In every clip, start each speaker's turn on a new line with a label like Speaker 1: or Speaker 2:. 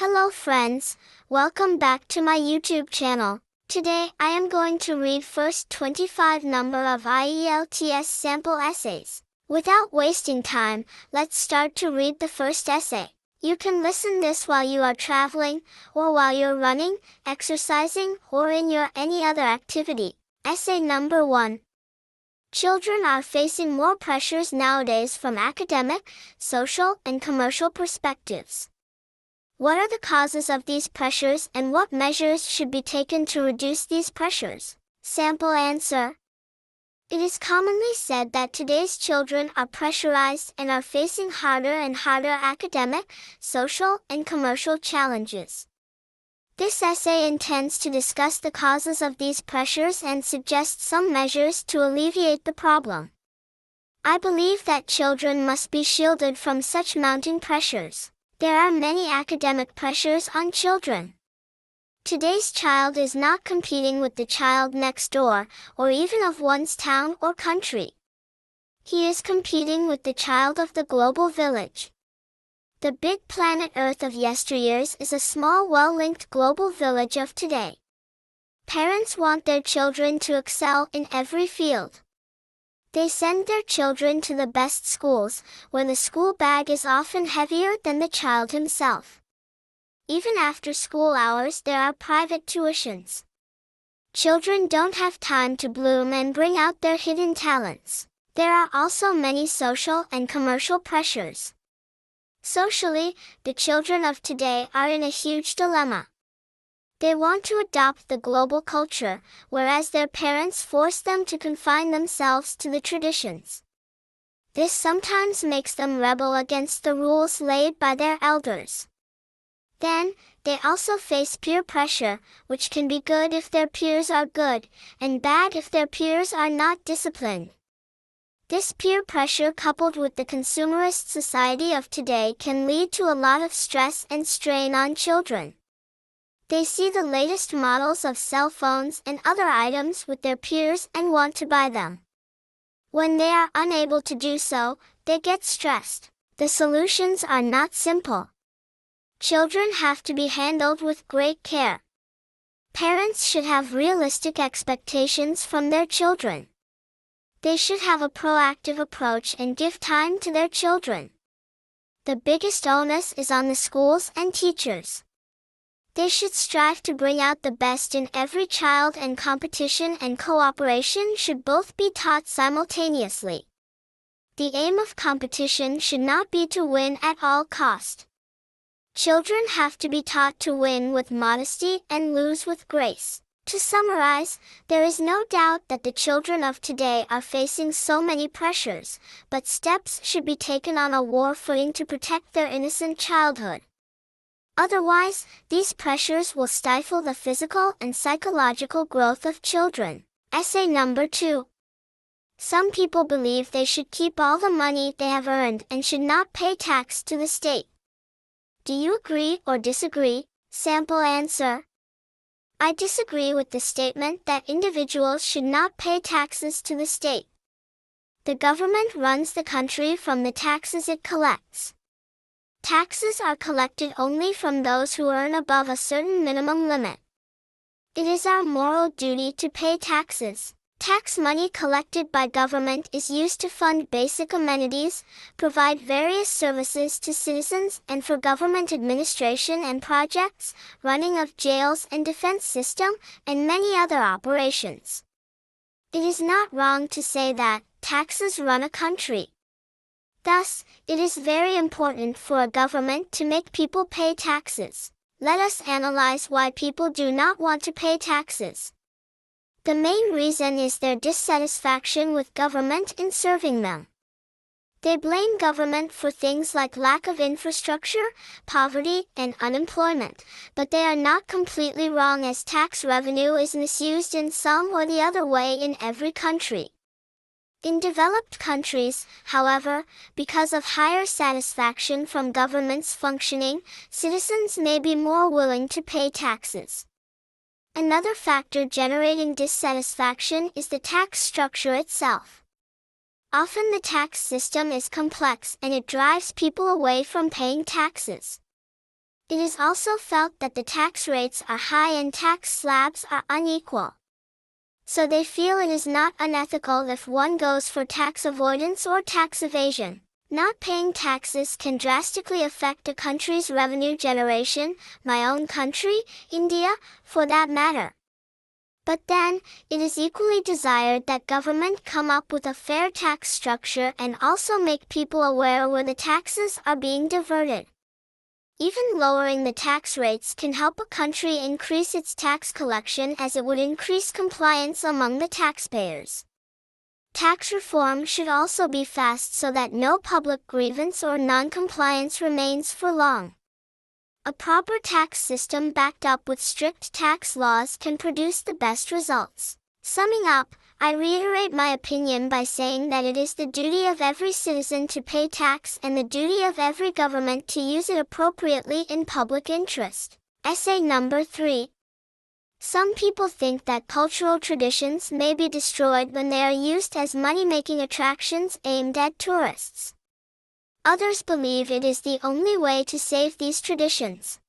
Speaker 1: Hello friends, welcome back to my YouTube channel. Today I am going to read first 25 number of IELTS sample essays. Without wasting time, let's start to read the first essay. You can listen this while you are traveling, or while you're running, exercising, or in your any other activity. Essay number 1. Children are facing more pressures nowadays from academic, social, and commercial perspectives. What are the causes of these pressures and what measures should be taken to reduce these pressures? Sample answer. It is commonly said that today's children are pressurized and are facing harder and harder academic, social, and commercial challenges. This essay intends to discuss the causes of these pressures and suggest some measures to alleviate the problem. I believe that children must be shielded from such mounting pressures. There are many academic pressures on children. Today's child is not competing with the child next door, or even of one's town or country. He is competing with the child of the global village. The big planet Earth of yesteryears is a small well-linked global village of today. Parents want their children to excel in every field. They send their children to the best schools, where the school bag is often heavier than the child himself. Even after school hours there are private tuitions. Children don't have time to bloom and bring out their hidden talents. There are also many social and commercial pressures. Socially, the children of today are in a huge dilemma. They want to adopt the global culture, whereas their parents force them to confine themselves to the traditions. This sometimes makes them rebel against the rules laid by their elders. Then, they also face peer pressure, which can be good if their peers are good, and bad if their peers are not disciplined. This peer pressure coupled with the consumerist society of today can lead to a lot of stress and strain on children. They see the latest models of cell phones and other items with their peers and want to buy them. When they are unable to do so, they get stressed. The solutions are not simple. Children have to be handled with great care. Parents should have realistic expectations from their children. They should have a proactive approach and give time to their children. The biggest onus is on the schools and teachers. They should strive to bring out the best in every child, and competition and cooperation should both be taught simultaneously. The aim of competition should not be to win at all cost. Children have to be taught to win with modesty and lose with grace. To summarize, there is no doubt that the children of today are facing so many pressures, but steps should be taken on a war footing to protect their innocent childhood. Otherwise, these pressures will stifle the physical and psychological growth of children. Essay number 2. Some people believe they should keep all the money they have earned and should not pay tax to the state. Do you agree or disagree? Sample answer. I disagree with the statement that individuals should not pay taxes to the state. The government runs the country from the taxes it collects. Taxes are collected only from those who earn above a certain minimum limit. It is our moral duty to pay taxes. Tax money collected by government is used to fund basic amenities, provide various services to citizens, and for government administration and projects, running of jails and defense system, and many other operations. It is not wrong to say that taxes run a country. Thus, it is very important for a government to make people pay taxes. Let us analyze why people do not want to pay taxes. The main reason is their dissatisfaction with government in serving them. They blame government for things like lack of infrastructure, poverty, and unemployment, but they are not completely wrong, as tax revenue is misused in some or the other way in every country. In developed countries, however, because of higher satisfaction from government's functioning, citizens may be more willing to pay taxes. Another factor generating dissatisfaction is the tax structure itself. Often the tax system is complex and it drives people away from paying taxes. It is also felt that the tax rates are high and tax slabs are unequal. So they feel it is not unethical if one goes for tax avoidance or tax evasion. Not paying taxes can drastically affect a country's revenue generation, my own country, India, for that matter. But then, it is equally desired that government come up with a fair tax structure and also make people aware where the taxes are being diverted. Even lowering the tax rates can help a country increase its tax collection as it would increase compliance among the taxpayers. Tax reform should also be fast so that no public grievance or non-compliance remains for long. A proper tax system backed up with strict tax laws can produce the best results. Summing up, I reiterate my opinion by saying that it is the duty of every citizen to pay tax and the duty of every government to use it appropriately in public interest. Essay number 3. Some people think that cultural traditions may be destroyed when they are used as money-making attractions aimed at tourists. Others believe it is the only way to save these traditions.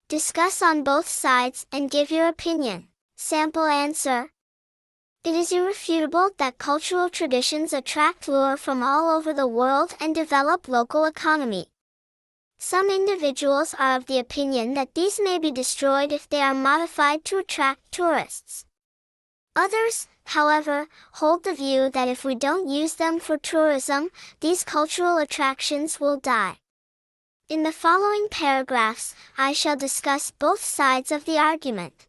Speaker 1: Discuss on both sides and give your opinion. Sample answer. It is irrefutable that cultural traditions attract lure from all over the world and develop local economy. Some individuals are of the opinion that these may be destroyed if they are modified to attract tourists. Others, however, hold the view that if we don't use them for tourism, these cultural attractions will die. In the following paragraphs, I shall discuss both sides of the argument.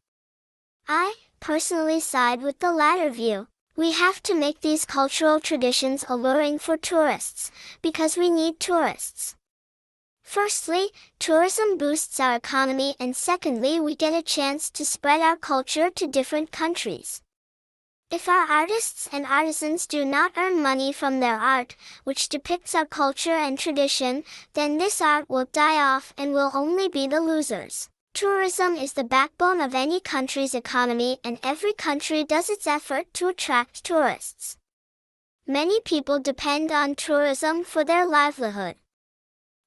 Speaker 1: I personally side with the latter view. We have to make these cultural traditions alluring for tourists, because we need tourists. Firstly, tourism boosts our economy, and secondly, we get a chance to spread our culture to different countries. If our artists and artisans do not earn money from their art, which depicts our culture and tradition, then this art will die off and will only be the losers. Tourism is the backbone of any country's economy, and every country does its effort to attract tourists. Many people depend on tourism for their livelihood.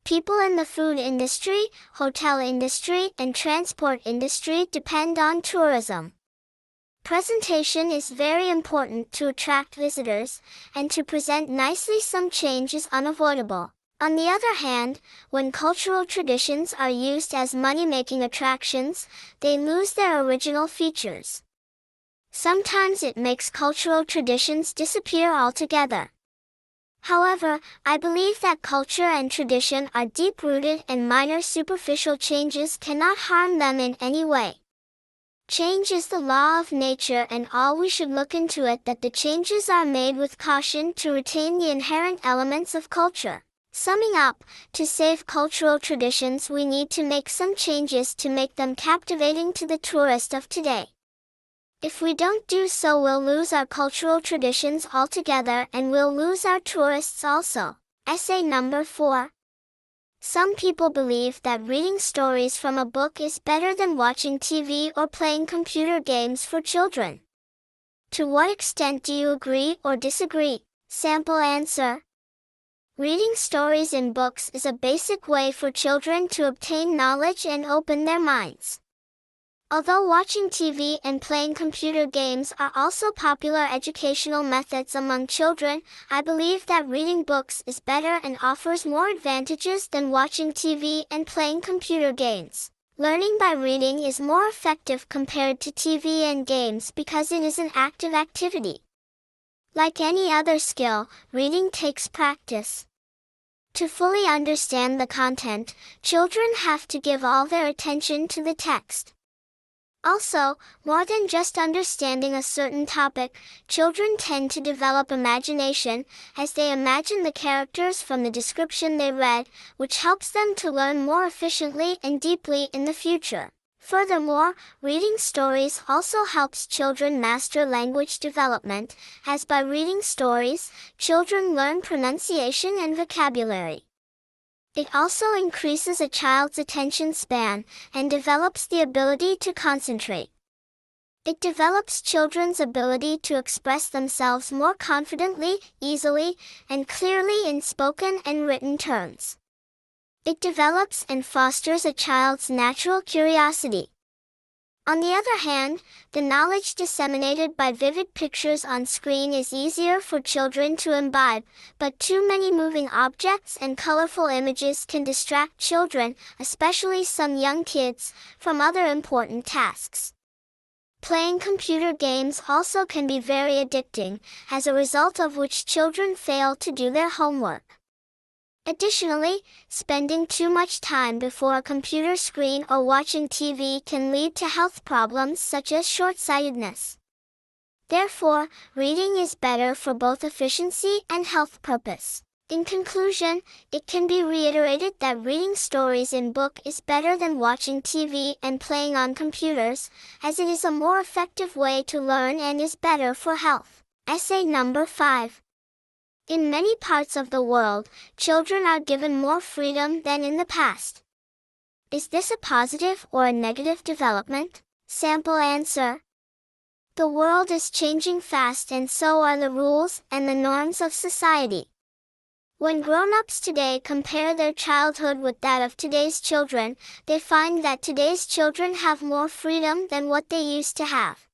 Speaker 1: People in the food industry, hotel industry, and transport industry depend on tourism. Presentation is very important to attract visitors, and to present nicely some change is unavoidable. On the other hand, when cultural traditions are used as money-making attractions, they lose their original features. Sometimes it makes cultural traditions disappear altogether. However, I believe that culture and tradition are deep-rooted and minor superficial changes cannot harm them in any way. Change is the law of nature, and all we should look into it that the changes are made with caution to retain the inherent elements of culture. Summing up, to save cultural traditions we need to make some changes to make them captivating to the tourist of today. If we don't do so, we'll lose our cultural traditions altogether and we'll lose our tourists also. Essay number 4. Some people believe that reading stories from a book is better than watching TV or playing computer games for children. To what extent do you agree or disagree? Sample answer. Reading stories in books is a basic way for children to obtain knowledge and open their minds. Although watching TV and playing computer games are also popular educational methods among children, I believe that reading books is better and offers more advantages than watching TV and playing computer games. Learning by reading is more effective compared to TV and games because it is an active activity. Like any other skill, reading takes practice. To fully understand the content, children have to give all their attention to the text. Also, more than just understanding a certain topic, children tend to develop imagination, as they imagine the characters from the description they read, which helps them to learn more efficiently and deeply in the future. Furthermore, reading stories also helps children master language development, as by reading stories, children learn pronunciation and vocabulary. It also increases a child's attention span, and develops the ability to concentrate. It develops children's ability to express themselves more confidently, easily, and clearly in spoken and written terms. It develops and fosters a child's natural curiosity. On the other hand, the knowledge disseminated by vivid pictures on screen is easier for children to imbibe, but too many moving objects and colorful images can distract children, especially some young kids, from other important tasks. Playing computer games also can be very addicting, as a result of which children fail to do their homework. Additionally, spending too much time before a computer screen or watching TV can lead to health problems such as short-sightedness. Therefore, reading is better for both efficiency and health purpose. In conclusion, it can be reiterated that reading stories in book is better than watching TV and playing on computers, as it is a more effective way to learn and is better for health. Essay number 5. In many parts of the world, children are given more freedom than in the past. Is this a positive or a negative development? Sample answer. The world is changing fast, and so are the rules and the norms of society. When grown-ups today compare their childhood with that of today's children, they find that today's children have more freedom than what they used to have.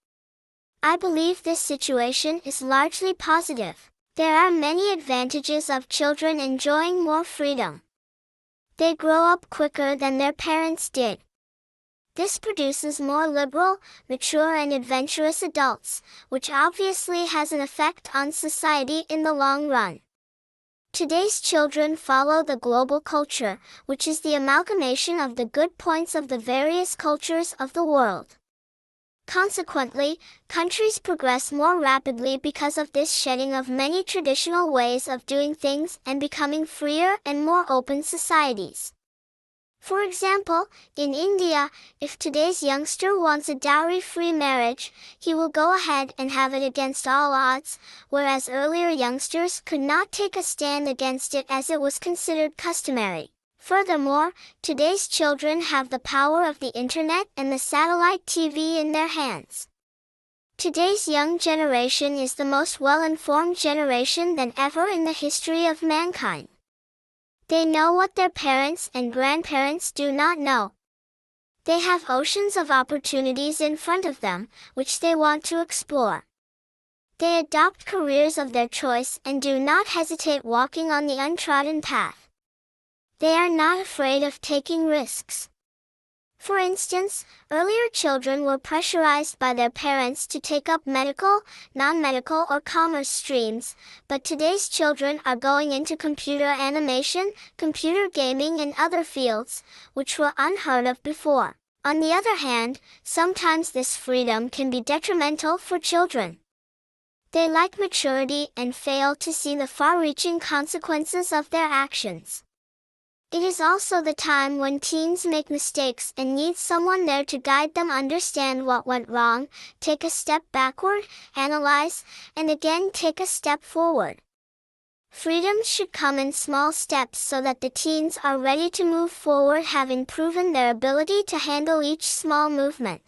Speaker 1: I believe this situation is largely positive. There are many advantages of children enjoying more freedom. They grow up quicker than their parents did. This produces more liberal, mature and adventurous adults, which obviously has an effect on society in the long run. Today's children follow the global culture, which is the amalgamation of the good points of the various cultures of the world. Consequently, countries progress more rapidly because of this shedding of many traditional ways of doing things and becoming freer and more open societies. For example, in India, if today's youngster wants a dowry-free marriage, he will go ahead and have it against all odds, whereas earlier youngsters could not take a stand against it as it was considered customary. Furthermore, today's children have the power of the internet and the satellite TV in their hands. Today's young generation is the most well-informed generation than ever in the history of mankind. They know what their parents and grandparents do not know. They have oceans of opportunities in front of them, which they want to explore. They adopt careers of their choice and do not hesitate walking on the untrodden path. They are not afraid of taking risks. For instance, earlier children were pressurized by their parents to take up medical, non-medical or commerce streams, but today's children are going into computer animation, computer gaming and other fields, which were unheard of before. On the other hand, sometimes this freedom can be detrimental for children. They lack maturity and fail to see the far-reaching consequences of their actions. It is also the time when teens make mistakes and need someone there to guide them understand what went wrong, take a step backward, analyze, and again take a step forward. Freedom should come in small steps so that the teens are ready to move forward, having proven their ability to handle each small movement.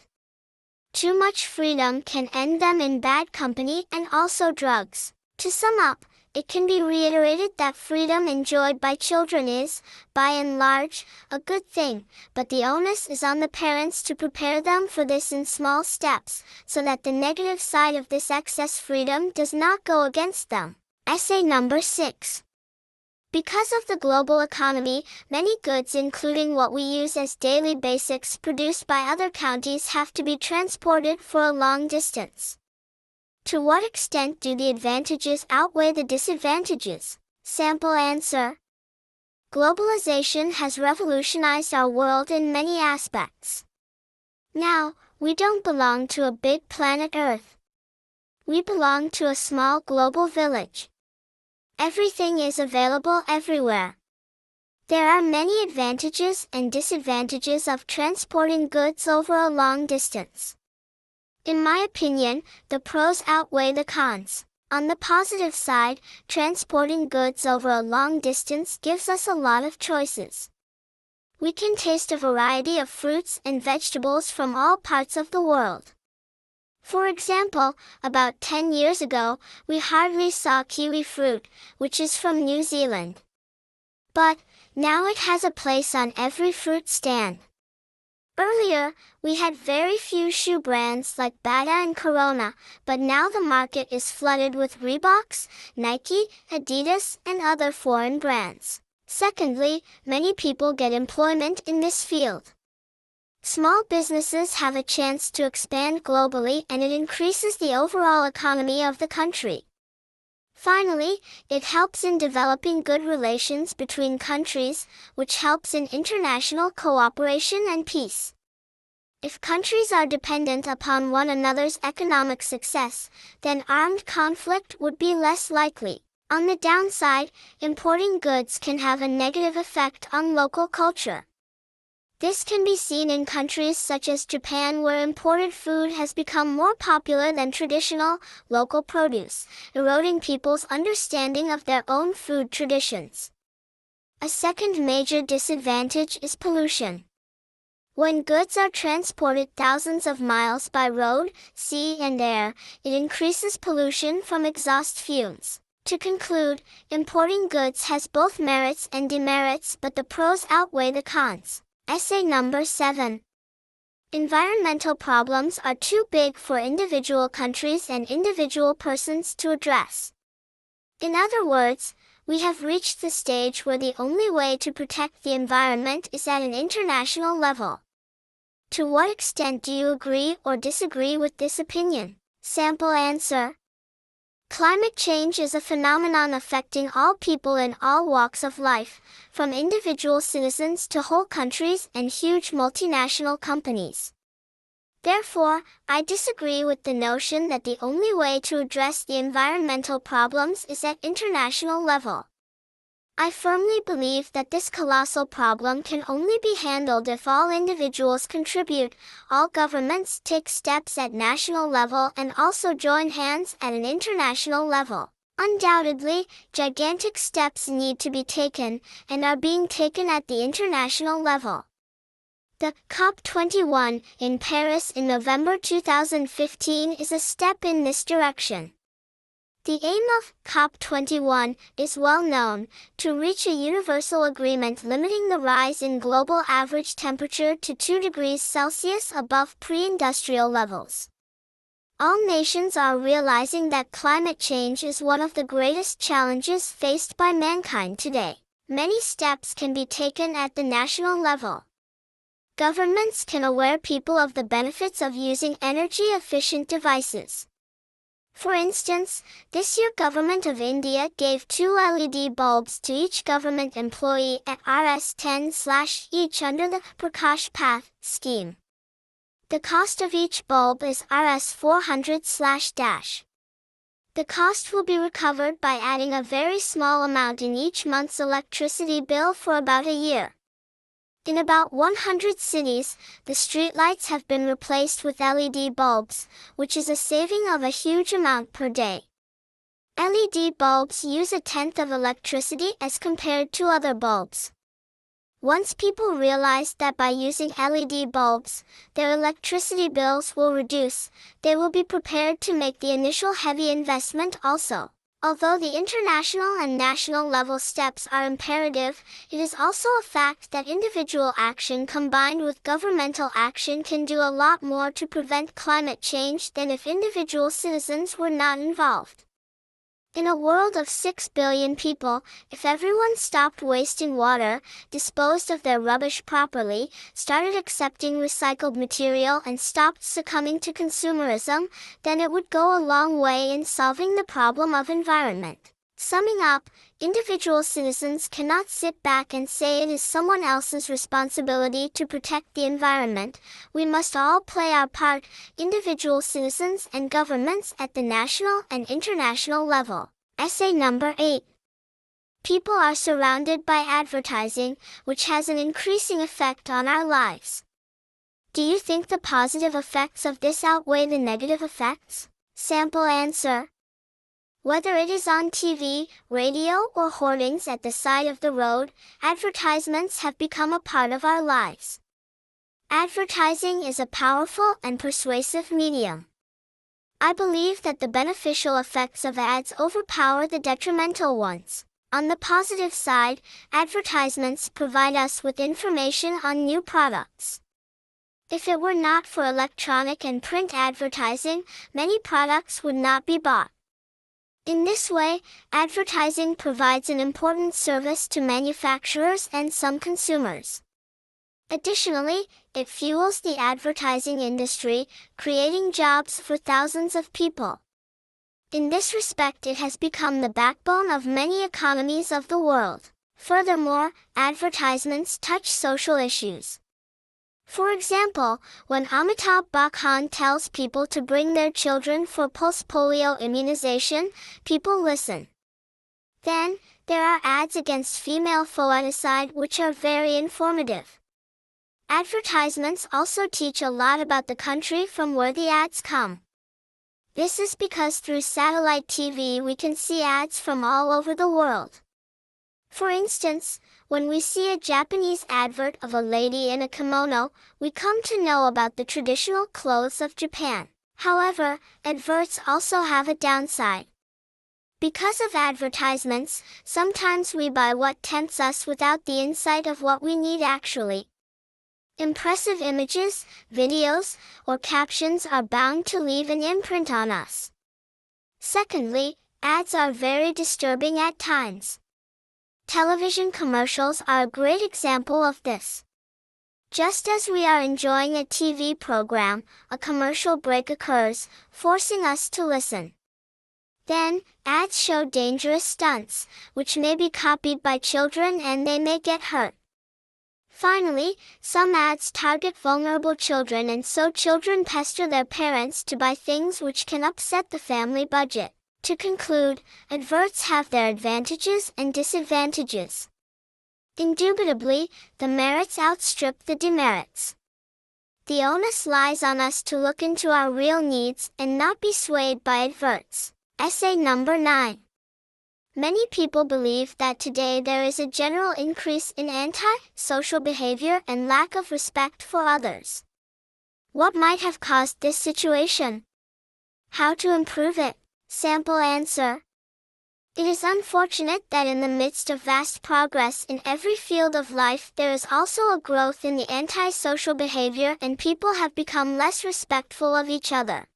Speaker 1: Too much freedom can end them in bad company and also drugs. To sum up, it can be reiterated that freedom enjoyed by children is, by and large, a good thing, but the onus is on the parents to prepare them for this in small steps, so that the negative side of this excess freedom does not go against them. Essay number 6. Because of the global economy, many goods including what we use as daily basics produced by other countries have to be transported for a long distance. To what extent do the advantages outweigh the disadvantages? Sample answer. Globalization has revolutionized our world in many aspects. Now, we don't belong to a big planet Earth. We belong to a small global village. Everything is available everywhere. There are many advantages and disadvantages of transporting goods over a long distance. In my opinion, the pros outweigh the cons. On the positive side, transporting goods over a long distance gives us a lot of choices. We can taste a variety of fruits and vegetables from all parts of the world. For example, about 10 years ago, we hardly saw kiwi fruit, which is from New Zealand. But, Now it has a place on every fruit stand. Earlier, we had very few shoe brands like Bata and Corona, but now the market is flooded with Reeboks, Nike, Adidas, and other foreign brands. Secondly, many people get employment in this field. Small businesses have a chance to expand globally, and it increases the overall economy of the country. Finally, it helps in developing good relations between countries, which helps in international cooperation and peace. If countries are dependent upon one another's economic success, then armed conflict would be less likely. On the downside, importing goods can have a negative effect on local culture. This can be seen in countries such as Japan, where imported food has become more popular than traditional, local produce, eroding people's understanding of their own food traditions. A second major disadvantage is pollution. When goods are transported thousands of miles by road, sea, and air, it increases pollution from exhaust fumes. To conclude, importing goods has both merits and demerits, but the pros outweigh the cons. Essay number 7. Environmental problems are too big for individual countries and individual persons to address. In other words, we have reached the stage where the only way to protect the environment is at an international level. To what extent do you agree or disagree with this opinion? Sample answer. Climate change is a phenomenon affecting all people in all walks of life, from individual citizens to whole countries and huge multinational companies. Therefore, I disagree with the notion that the only way to address the environmental problems is at international level. I firmly believe that this colossal problem can only be handled if all individuals contribute, all governments take steps at national level, and also join hands at an international level. Undoubtedly, gigantic steps need to be taken, and are being taken at the international level. The COP21 in Paris in November 2015 is a step in this direction. The aim of COP21 is well known: to reach a universal agreement limiting the rise in global average temperature to 2 degrees Celsius above pre-industrial levels. All nations are realizing that climate change is one of the greatest challenges faced by mankind today. Many steps can be taken at the national level. Governments can aware people of the benefits of using energy-efficient devices. For instance, this year Government of India gave 2 LED bulbs to each government employee at Rs 10/ each under the Prakash Path scheme. The cost of each bulb is Rs 400/. The cost will be recovered by adding a very small amount in each month's electricity bill for about a year. In about 100 cities, the streetlights have been replaced with LED bulbs, which is a saving of a huge amount per day. LED bulbs use 1/10 of electricity as compared to other bulbs. Once people realize that by using LED bulbs, their electricity bills will reduce, they will be prepared to make the initial heavy investment also. Although the international and national level steps are imperative, it is also a fact that individual action combined with governmental action can do a lot more to prevent climate change than if individual citizens were not involved. In a world of 6 billion people, if everyone stopped wasting water, disposed of their rubbish properly, started accepting recycled material, and stopped succumbing to consumerism, then it would go a long way in solving the problem of environment. Summing up, individual citizens cannot sit back and say it is someone else's responsibility to protect the environment. We must all play our part, individual citizens and governments at the national and international level. Essay number 8. People are surrounded by advertising, which has an increasing effect on our lives. Do you think the positive effects of this outweigh the negative effects? Sample answer. Whether it is on TV, radio, or hoardings at the side of the road, advertisements have become a part of our lives. Advertising is a powerful and persuasive medium. I believe that the beneficial effects of ads overpower the detrimental ones. On the positive side, advertisements provide us with information on new products. If it were not for electronic and print advertising, many products would not be bought. In this way, advertising provides an important service to manufacturers and some consumers. Additionally, it fuels the advertising industry, creating jobs for thousands of people. In this respect, it has become the backbone of many economies of the world. Furthermore, advertisements touch social issues. For example, when Amitabh Bachchan tells people to bring their children for pulse-polio immunization, people listen. Then, there are ads against female foeticide which are very informative. Advertisements also teach a lot about the country from where the ads come. This is because through satellite TV we can see ads from all over the world. For instance, when we see a Japanese advert of a lady in a kimono, we come to know about the traditional clothes of Japan. However, adverts also have a downside. Because of advertisements, sometimes we buy what tempts us without the insight of what we need actually. Impressive images, videos, or captions are bound to leave an imprint on us. Secondly, ads are very disturbing at times. Television commercials are a great example of this. Just as we are enjoying a TV program, a commercial break occurs, forcing us to listen. Then, ads show dangerous stunts, which may be copied by children and they may get hurt. Finally, some ads target vulnerable children and so children pester their parents to buy things which can upset the family budget. To conclude, adverts have their advantages and disadvantages. Indubitably, the merits outstrip the demerits. The onus lies on us to look into our real needs and not be swayed by adverts. Essay number 9. Many people believe that today there is a general increase in anti-social behavior and lack of respect for others. What might have caused this situation? How to improve it? Sample answer. It is unfortunate that in the midst of vast progress in every field of life, there is also a growth in the anti-social behavior and people have become less respectful of each other.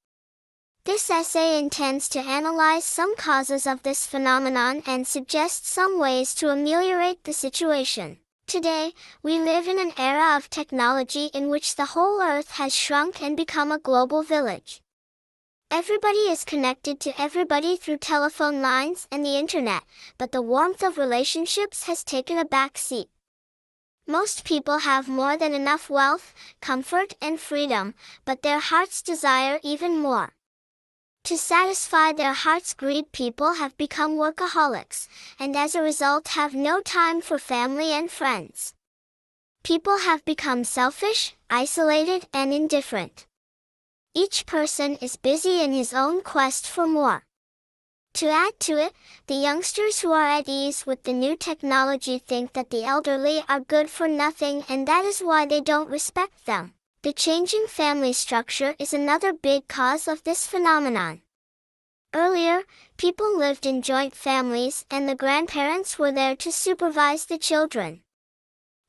Speaker 1: This essay intends to analyze some causes of this phenomenon and suggest some ways to ameliorate the situation. Today, we live in an era of technology in which the whole earth has shrunk and become a global village. Everybody is connected to everybody through telephone lines and the internet, but the warmth of relationships has taken a back seat. Most people have more than enough wealth, comfort, and freedom, but their hearts desire even more. To satisfy their heart's greed, people have become workaholics, and as a result have no time for family and friends. People have become selfish, isolated, and indifferent. Each person is busy in his own quest for more. To add to it, the youngsters who are at ease with the new technology think that the elderly are good for nothing and that is why they don't respect them. The changing family structure is another big cause of this phenomenon. Earlier, people lived in joint families and the grandparents were there to supervise the children.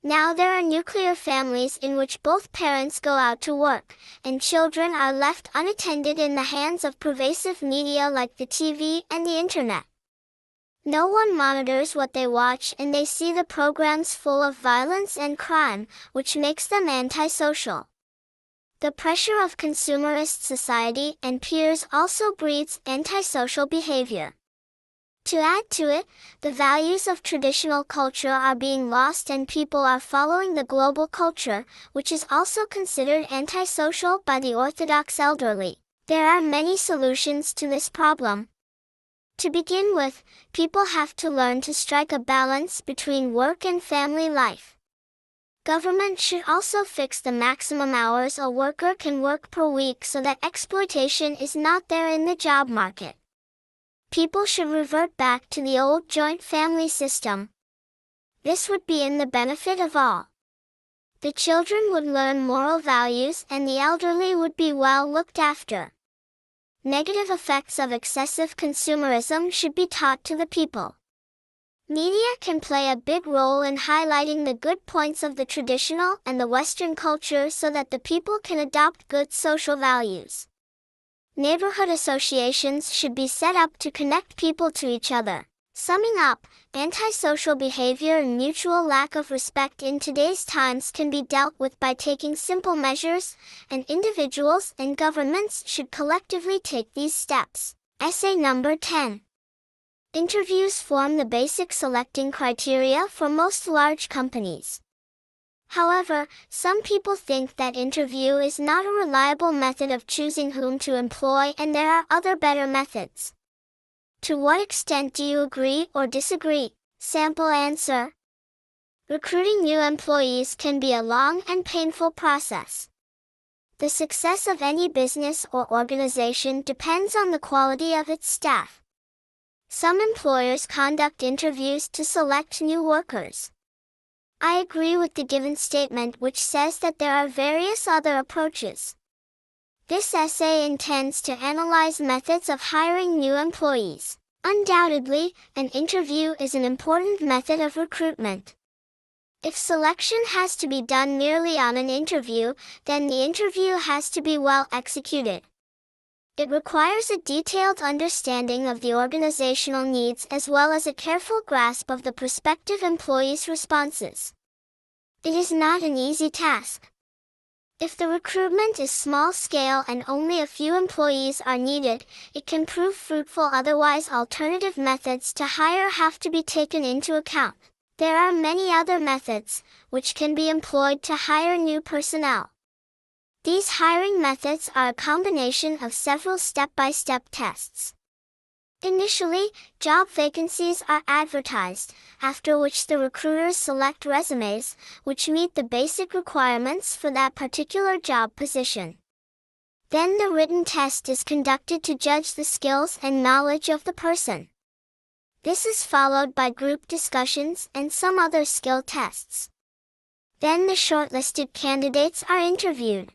Speaker 1: Now there are nuclear families in which both parents go out to work, and children are left unattended in the hands of pervasive media like the TV and the internet. No one monitors what they watch and they see the programs full of violence and crime, which makes them antisocial. The pressure of consumerist society and peers also breeds antisocial behavior. To add to it, the values of traditional culture are being lost and people are following the global culture, which is also considered antisocial by the orthodox elderly. There are many solutions to this problem. To begin with, people have to learn to strike a balance between work and family life. Government should also fix the maximum hours a worker can work per week so that exploitation is not there in the job market. People should revert back to the old joint family system. This would be in the benefit of all. The children would learn moral values and the elderly would be well looked after. Negative effects of excessive consumerism should be taught to the people. Media can play a big role in highlighting the good points of the traditional and the Western culture so that the people can adopt good social values. Neighborhood associations should be set up to connect people to each other. Summing up, antisocial behavior and mutual lack of respect in today's times can be dealt with by taking simple measures, and individuals and governments should collectively take these steps. Essay number 10. Interviews form the basic selecting criteria for most large companies. However, some people think that interview is not a reliable method of choosing whom to employ, and there are other better methods. To what extent do you agree or disagree? Sample answer. Recruiting new employees can be a long and painful process. The success of any business or organization depends on the quality of its staff. Some employers conduct interviews to select new workers. I agree with the given statement, which says that there are various other approaches. This essay intends to analyze methods of hiring new employees. Undoubtedly, an interview is an important method of recruitment. If selection has to be done merely on an interview, then the interview has to be well executed. It requires a detailed understanding of the organizational needs as well as a careful grasp of the prospective employee's responses. It is not an easy task. If the recruitment is small-scale and only a few employees are needed, it can prove fruitful. Otherwise, alternative methods to hire have to be taken into account. There are many other methods, which can be employed to hire new personnel. These hiring methods are a combination of several step-by-step tests. Initially, job vacancies are advertised, after which the recruiters select resumes, which meet the basic requirements for that particular job position. Then the written test is conducted to judge the skills and knowledge of the person. This is followed by group discussions and some other skill tests. Then the shortlisted candidates are interviewed.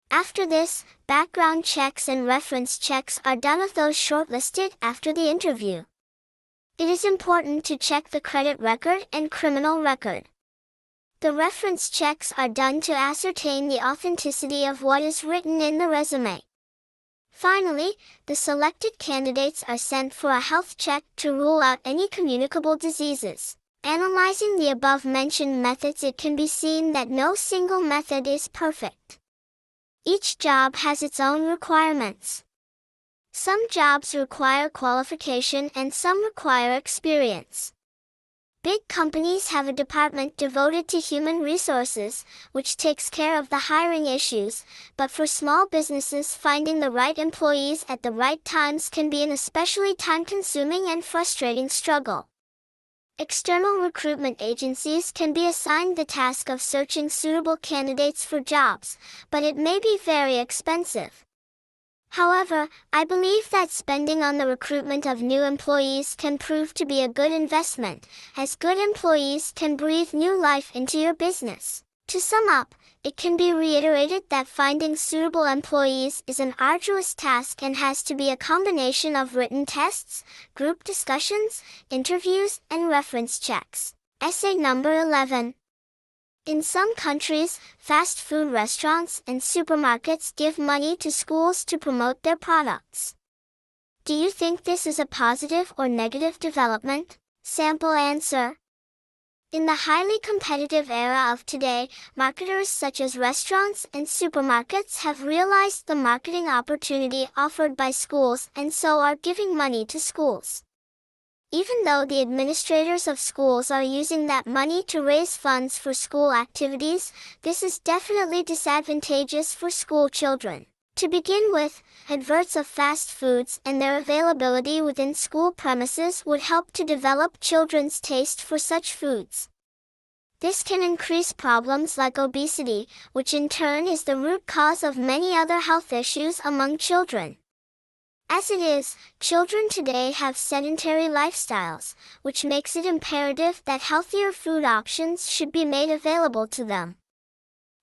Speaker 1: After this, background checks and reference checks are done of those shortlisted after the interview. It is important to check the credit record and criminal record. The reference checks are done to ascertain the authenticity of what is written in the resume. Finally, the selected candidates are sent for a health check to rule out any communicable diseases. Analyzing the above-mentioned methods, it can be seen that no single method is perfect. Each job has its own requirements. Some jobs require qualification and some require experience. Big companies have a department devoted to human resources, which takes care of the hiring issues, but for small businesses, finding the right employees at the right times can be an especially time-consuming and frustrating struggle. External recruitment agencies can be assigned the task of searching suitable candidates for jobs, but it may be very expensive. However, I believe that spending on the recruitment of new employees can prove to be a good investment, as good employees can breathe new life into your business. To sum up, it can be reiterated that finding suitable employees is an arduous task and has to be a combination of written tests, group discussions, interviews, and reference checks. Essay number 11. In some countries, fast food restaurants and supermarkets give money to schools to promote their products. Do you think this is a positive or negative development? Sample answer. In the highly competitive era of today, marketers such as restaurants and supermarkets have realized the marketing opportunity offered by schools and so are giving money to schools. Even though the administrators of schools are using that money to raise funds for school activities, this is definitely disadvantageous for school children. To begin with, adverts of fast foods and their availability within school premises would help to develop children's taste for such foods. This can increase problems like obesity, which in turn is the root cause of many other health issues among children. As it is, children today have sedentary lifestyles, which makes it imperative that healthier food options should be made available to them.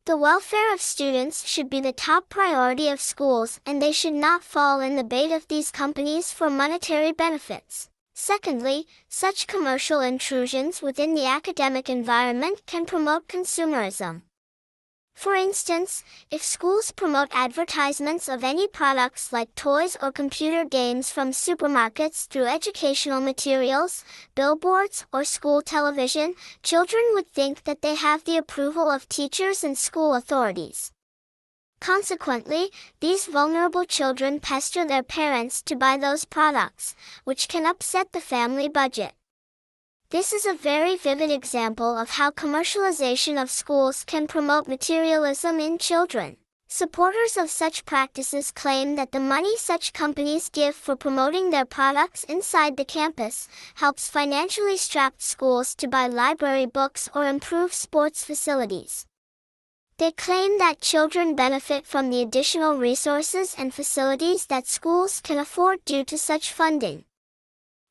Speaker 1: The welfare of students should be the top priority of schools, and they should not fall in the bait of these companies for monetary benefits. Secondly, such commercial intrusions within the academic environment can promote consumerism. For instance, if schools promote advertisements of any products like toys or computer games from supermarkets through educational materials, billboards, or school television, children would think that they have the approval of teachers and school authorities. Consequently, these vulnerable children pester their parents to buy those products, which can upset the family budget. This is a very vivid example of how commercialization of schools can promote materialism in children. Supporters of such practices claim that the money such companies give for promoting their products inside the campus helps financially strapped schools to buy library books or improve sports facilities. They claim that children benefit from the additional resources and facilities that schools can afford due to such funding.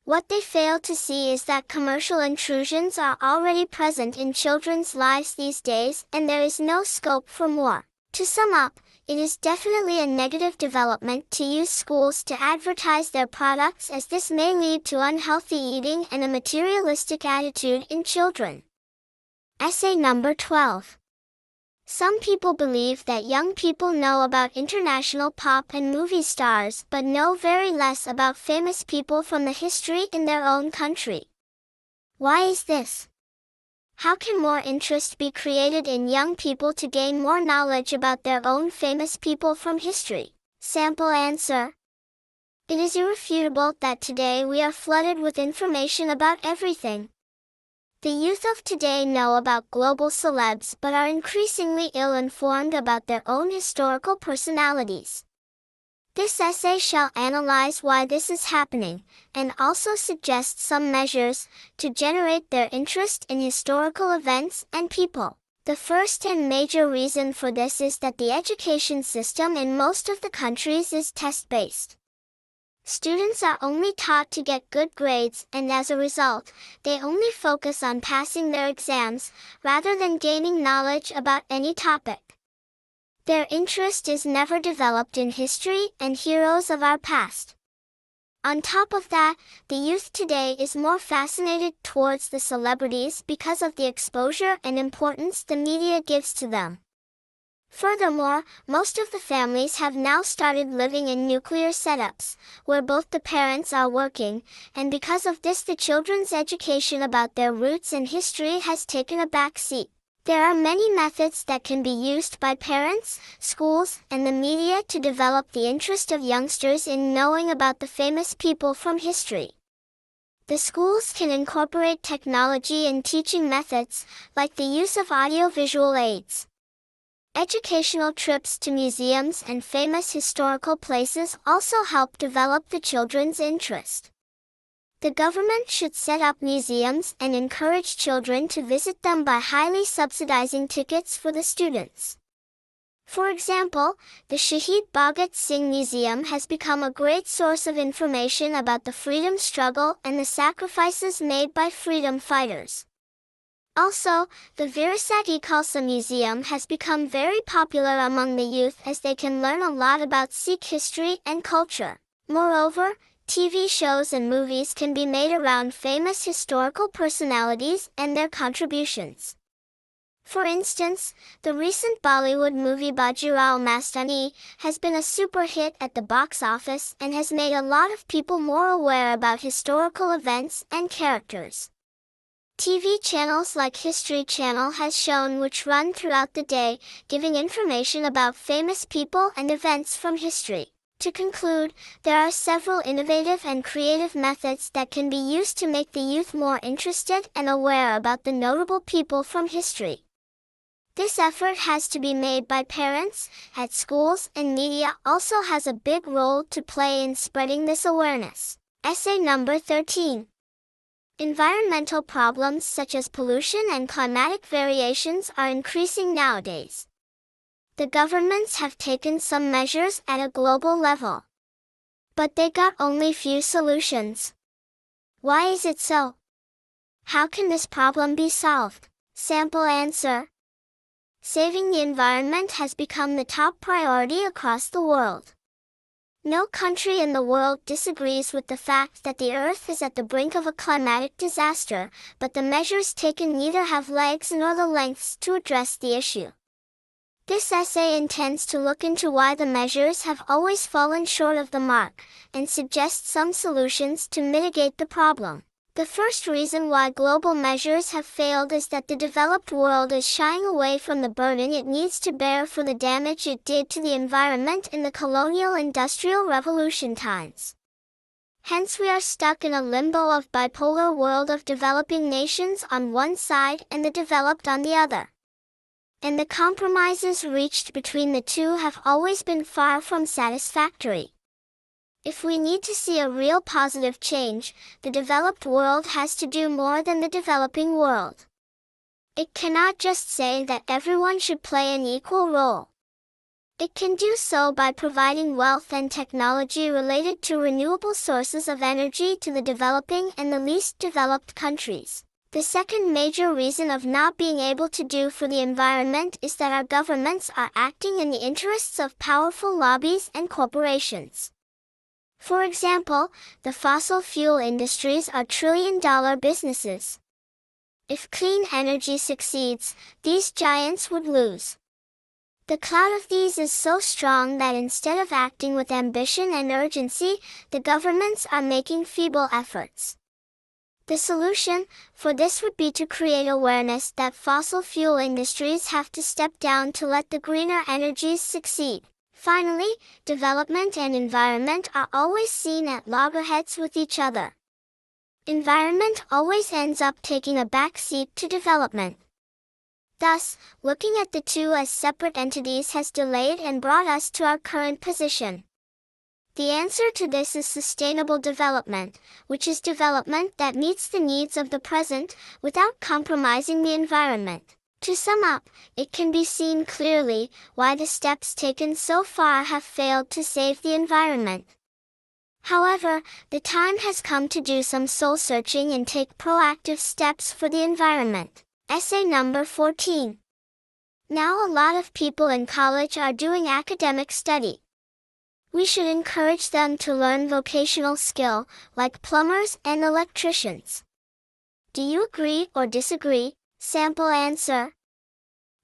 Speaker 1: What they fail to see is that commercial intrusions are already present in children's lives these days, and there is no scope for more. To sum up, it is definitely a negative development to use schools to advertise their products, as this may lead to unhealthy eating and a materialistic attitude in children. Essay number 12. Some people believe that young people know about international pop and movie stars but know very less about famous people from the history in their own country. Why is this? How can more interest be created in young people to gain more knowledge about their own famous people from history? Sample answer. It is irrefutable that today we are flooded with information about everything. The youth of today know about global celebs but are increasingly ill-informed about their own historical personalities. This essay shall analyze why this is happening, and also suggest some measures to generate their interest in historical events and people. The first and major reason for this is that the education system in most of the countries is test-based. Students are only taught to get good grades, and as a result, they only focus on passing their exams, rather than gaining knowledge about any topic. Their interest is never developed in history and heroes of our past. On top of that, the youth today is more fascinated towards the celebrities because of the exposure and importance the media gives to them. Furthermore, most of the families have now started living in nuclear setups, where both the parents are working, and because of this the children's education about their roots and history has taken a back seat. There are many methods that can be used by parents, schools, and the media to develop the interest of youngsters in knowing about the famous people from history. The schools can incorporate technology in teaching methods, like the use of audiovisual aids. Educational trips to museums and famous historical places also help develop the children's interest. The government should set up museums and encourage children to visit them by highly subsidizing tickets for the students. For example, the Shahid Bhagat Singh Museum has become a great source of information about the freedom struggle and the sacrifices made by freedom fighters. Also, the Virasat-e Khalsa Museum has become very popular among the youth, as they can learn a lot about Sikh history and culture. Moreover, TV shows and movies can be made around famous historical personalities and their contributions. For instance, the recent Bollywood movie Bajirao Mastani has been a super hit at the box office and has made a lot of people more aware about historical events and characters. TV channels like History Channel has shown, which run throughout the day, giving information about famous people and events from history. To conclude, there are several innovative and creative methods that can be used to make the youth more interested and aware about the notable people from history. This effort has to be made by parents, at schools, and media also has a big role to play in spreading this awareness. Essay number 13. Environmental problems such as pollution and climatic variations are increasing nowadays. The governments have taken some measures at a global level, but they got only few solutions. Why is it so? How can this problem be solved? Sample answer. Saving the environment has become the top priority across the world. No country in the world disagrees with the fact that the Earth is at the brink of a climatic disaster, but the measures taken neither have legs nor the lengths to address the issue. This essay intends to look into why the measures have always fallen short of the mark, and suggest some solutions to mitigate the problem. The first reason why global measures have failed is that the developed world is shying away from the burden it needs to bear for the damage it did to the environment in the colonial industrial revolution times. Hence we are stuck in a limbo of bipolar world of developing nations on one side and the developed on the other. And the compromises reached between the two have always been far from satisfactory. If we need to see a real positive change, the developed world has to do more than the developing world. It cannot just say that everyone should play an equal role. It can do so by providing wealth and technology related to renewable sources of energy to the developing and the least developed countries. The second major reason of not being able to do for the environment is that our governments are acting in the interests of powerful lobbies and corporations. For example, the fossil fuel industries are trillion-dollar businesses. If clean energy succeeds, these giants would lose. The clout of these is so strong that instead of acting with ambition and urgency, the governments are making feeble efforts. The solution for this would be to create awareness that fossil fuel industries have to step down to let the greener energies succeed. Finally, development and environment are always seen at loggerheads with each other. Environment always ends up taking a back seat to development. Thus, looking at the two as separate entities has delayed and brought us to our current position. The answer to this is sustainable development, which is development that meets the needs of the present without compromising the environment. To sum up, it can be seen clearly why the steps taken so far have failed to save the environment. However, the time has come to do some soul-searching and take proactive steps for the environment. Essay number 14. Now a lot of people in college are doing academic study. We should encourage them to learn vocational skill, like plumbers and electricians. Do you agree or disagree? Sample answer.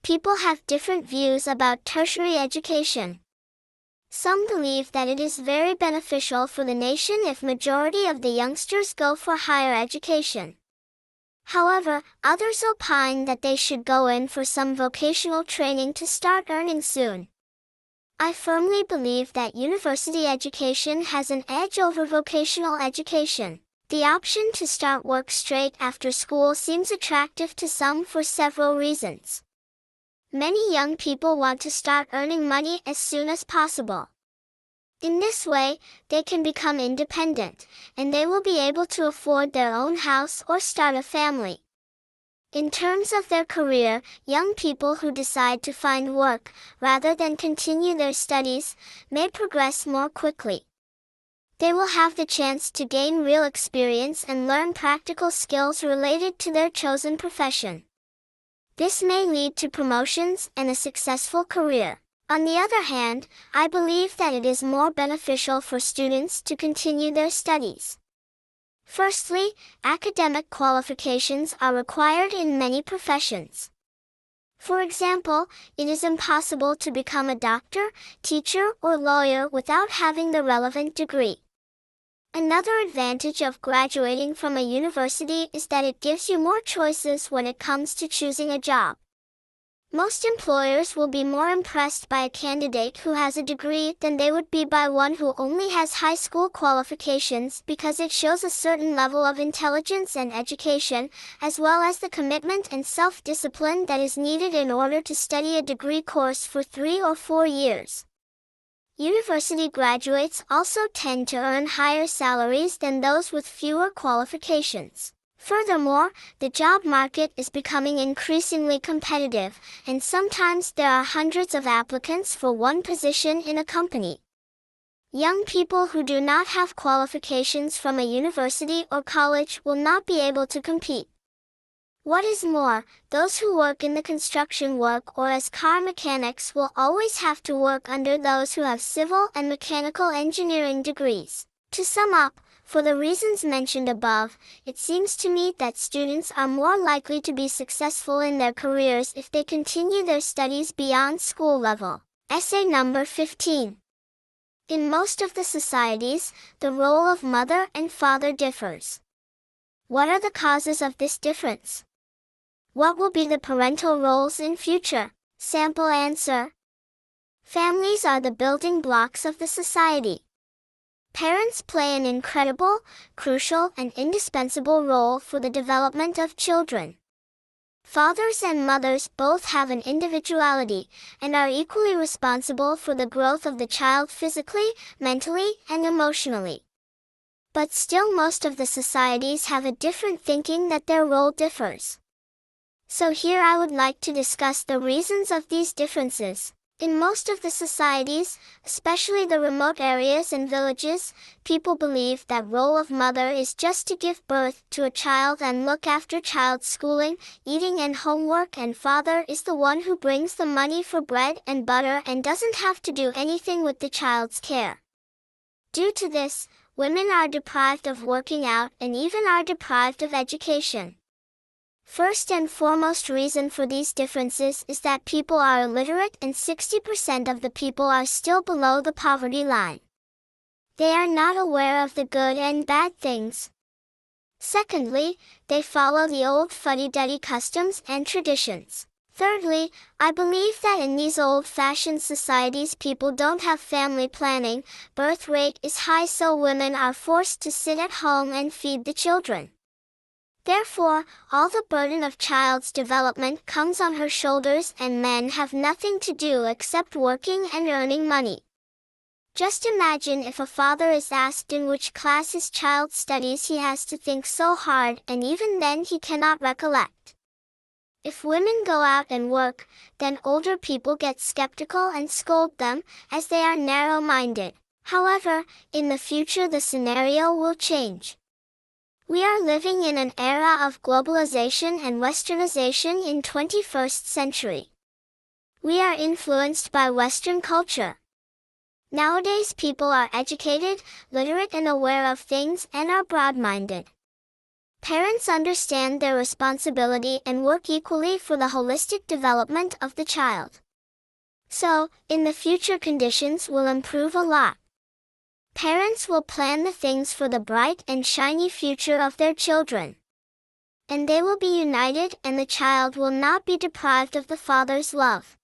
Speaker 1: People have different views about tertiary education. Some believe that it is very beneficial for the nation if majority of the youngsters go for higher education. However, others opine that they should go in for some vocational training to start earning soon. I firmly believe that university education has an edge over vocational education. The option to start work straight after school seems attractive to some for several reasons. Many young people want to start earning money as soon as possible. In this way, they can become independent, and they will be able to afford their own house or start a family. In terms of their career, young people who decide to find work, rather than continue their studies, may progress more quickly. They will have the chance to gain real experience and learn practical skills related to their chosen profession. This may lead to promotions and a successful career. On the other hand, I believe that it is more beneficial for students to continue their studies. Firstly, academic qualifications are required in many professions. For example, it is impossible to become a doctor, teacher, or lawyer without having the relevant degree. Another advantage of graduating from a university is that it gives you more choices when it comes to choosing a job. Most employers will be more impressed by a candidate who has a degree than they would be by one who only has high school qualifications, because it shows a certain level of intelligence and education, as well as the commitment and self-discipline that is needed in order to study a degree course for 3 or 4 years. University graduates also tend to earn higher salaries than those with fewer qualifications. Furthermore, the job market is becoming increasingly competitive, and sometimes there are hundreds of applicants for one position in a company. Young people who do not have qualifications from a university or college will not be able to compete. What is more, those who work in the construction work or as car mechanics will always have to work under those who have civil and mechanical engineering degrees. To sum up, for the reasons mentioned above, it seems to me that students are more likely to be successful in their careers if they continue their studies beyond school level. Essay number 15. In most of the societies, the role of mother and father differs. What are the causes of this difference? What will be the parental roles in future? Sample answer. Families are the building blocks of the society. Parents play an incredible, crucial, and indispensable role for the development of children. Fathers and mothers both have an individuality and are equally responsible for the growth of the child physically, mentally, and emotionally. But still most of the societies have a different thinking that their role differs. So here I would like to discuss the reasons of these differences. In most of the societies, especially the remote areas and villages, people believe that role of mother is just to give birth to a child and look after child's schooling, eating and homework, and father is the one who brings the money for bread and butter and doesn't have to do anything with the child's care. Due to this, women are deprived of working out and even are deprived of education. First and foremost reason for these differences is that people are illiterate and 60% of the people are still below the poverty line. They are not aware of the good and bad things. Secondly, they follow the old fuddy-duddy customs and traditions. Thirdly, I believe that in these old-fashioned societies people don't have family planning, birth rate is high so women are forced to sit at home and feed the children. Therefore, all the burden of child's development comes on her shoulders and men have nothing to do except working and earning money. Just imagine if a father is asked in which class his child studies, he has to think so hard and even then he cannot recollect. If women go out and work, then older people get skeptical and scold them, as they are narrow-minded. However, in the future the scenario will change. We are living in an era of globalization and westernization in 21st century. We are influenced by Western culture. Nowadays people are educated, literate and aware of things and are broad-minded. Parents understand their responsibility and work equally for the holistic development of the child. So, in the future conditions will improve a lot. Parents will plan the things for the bright and shiny future of their children. And they will be united and the child will not be deprived of the father's love.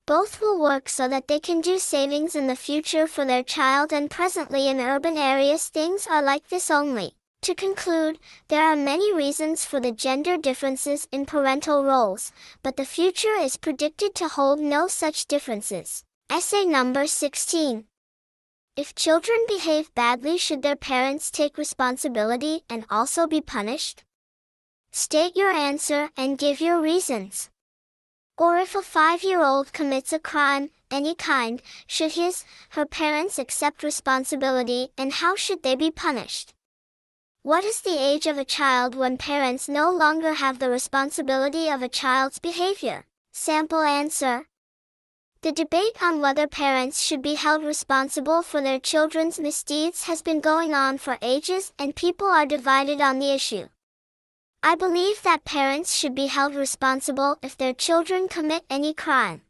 Speaker 1: Both will work so that they can do savings in the future for their child, and presently in urban areas things are like this only. To conclude, there are many reasons for the gender differences in parental roles, but the future is predicted to hold no such differences. Essay number 16. If children behave badly, should their parents take responsibility and also be punished? State your answer and give your reasons. Or if a 5-year-old commits a crime, any kind, should her parents accept responsibility and how should they be punished? What is the age of a child when parents no longer have the responsibility of a child's behavior? Sample answer. The debate on whether parents should be held responsible for their children's misdeeds has been going on for ages and people are divided on the issue. I believe that parents should be held responsible if their children commit any crime.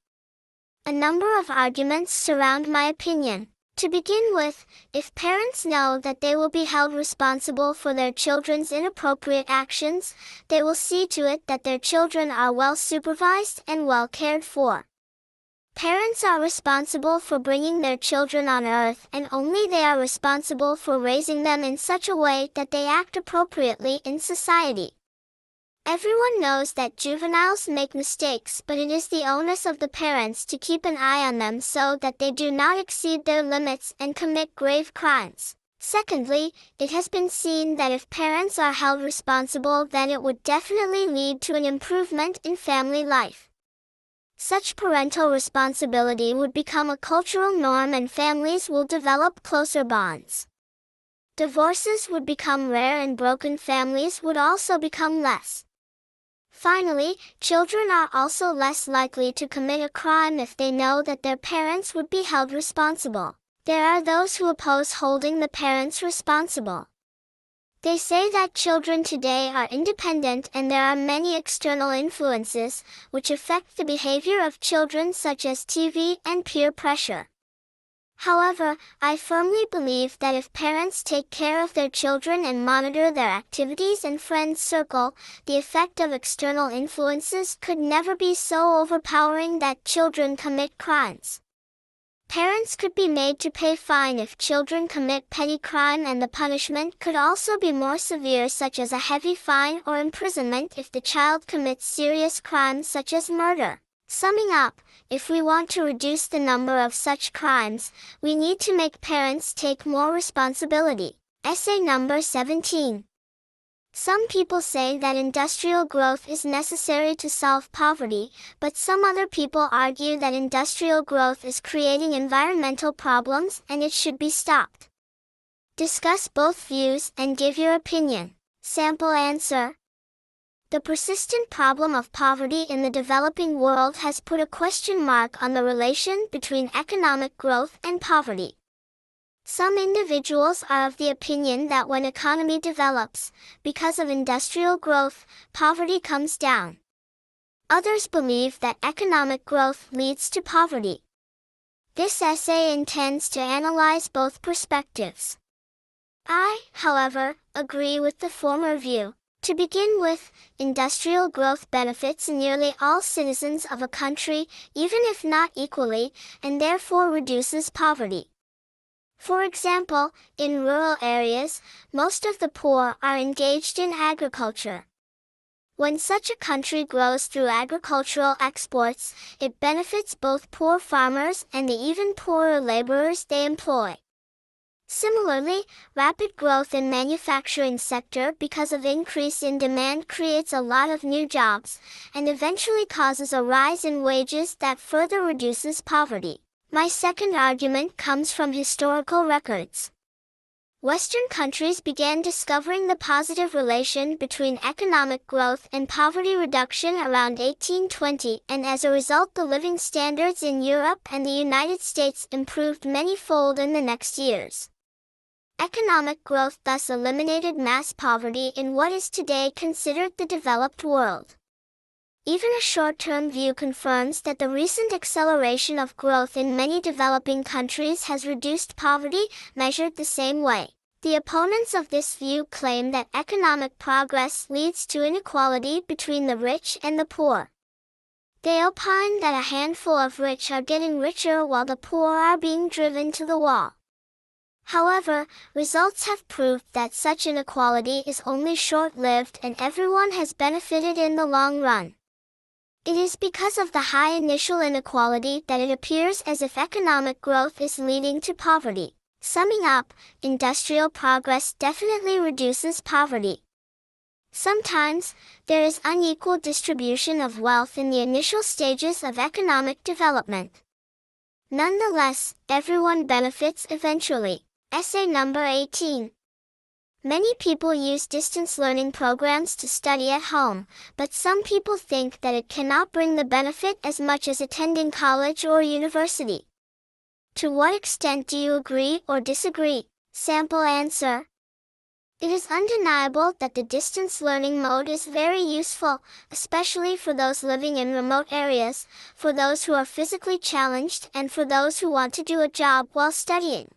Speaker 1: A number of arguments surround my opinion. To begin with, if parents know that they will be held responsible for their children's inappropriate actions, they will see to it that their children are well supervised and well cared for. Parents are responsible for bringing their children on earth and only they are responsible for raising them in such a way that they act appropriately in society. Everyone knows that juveniles make mistakes, but it is the onus of the parents to keep an eye on them so that they do not exceed their limits and commit grave crimes. Secondly, it has been seen that if parents are held responsible, then it would definitely lead to an improvement in family life. Such parental responsibility would become a cultural norm and families will develop closer bonds. Divorces would become rare and broken families would also become less. Finally, children are also less likely to commit a crime if they know that their parents would be held responsible. There are those who oppose holding the parents responsible. They say that children today are independent and there are many external influences which affect the behavior of children, such as TV and peer pressure. However, I firmly believe that if parents take care of their children and monitor their activities and friends circle, the effect of external influences could never be so overpowering that children commit crimes. Parents could be made to pay fine if children commit petty crime, and the punishment could also be more severe, such as a heavy fine or imprisonment if the child commits serious crimes such as murder. Summing up, if we want to reduce the number of such crimes, we need to make parents take more responsibility. Essay number 17. Some people say that industrial growth is necessary to solve poverty, but some other people argue that industrial growth is creating environmental problems and it should be stopped. Discuss both views and give your opinion. Sample answer. The persistent problem of poverty in the developing world has put a question mark on the relation between economic growth and poverty. Some individuals are of the opinion that when economy develops, because of industrial growth, poverty comes down. Others believe that economic growth leads to poverty. This essay intends to analyze both perspectives. I, however, agree with the former view. To begin with, industrial growth benefits nearly all citizens of a country, even if not equally, and therefore reduces poverty. For example, in rural areas, most of the poor are engaged in agriculture. When such a country grows through agricultural exports, it benefits both poor farmers and the even poorer laborers they employ. Similarly, rapid growth in manufacturing sector because of increase in demand creates a lot of new jobs, and eventually causes a rise in wages that further reduces poverty. My second argument comes from historical records. Western countries began discovering the positive relation between economic growth and poverty reduction around 1820, and as a result the living standards in Europe and the United States improved many-fold in the next years. Economic growth thus eliminated mass poverty in what is today considered the developed world. Even a short-term view confirms that the recent acceleration of growth in many developing countries has reduced poverty, measured the same way. The opponents of this view claim that economic progress leads to inequality between the rich and the poor. They opine that a handful of rich are getting richer while the poor are being driven to the wall. However, results have proved that such inequality is only short-lived and everyone has benefited in the long run. It is because of the high initial inequality that it appears as if economic growth is leading to poverty. Summing up, industrial progress definitely reduces poverty. Sometimes, there is unequal distribution of wealth in the initial stages of economic development. Nonetheless, everyone benefits eventually. Essay number 18. Many people use distance learning programs to study at home, but some people think that it cannot bring the benefit as much as attending college or university. To what extent do you agree or disagree? Sample answer. It is undeniable that the distance learning mode is very useful, especially for those living in remote areas, for those who are physically challenged, and for those who want to do a job while studying.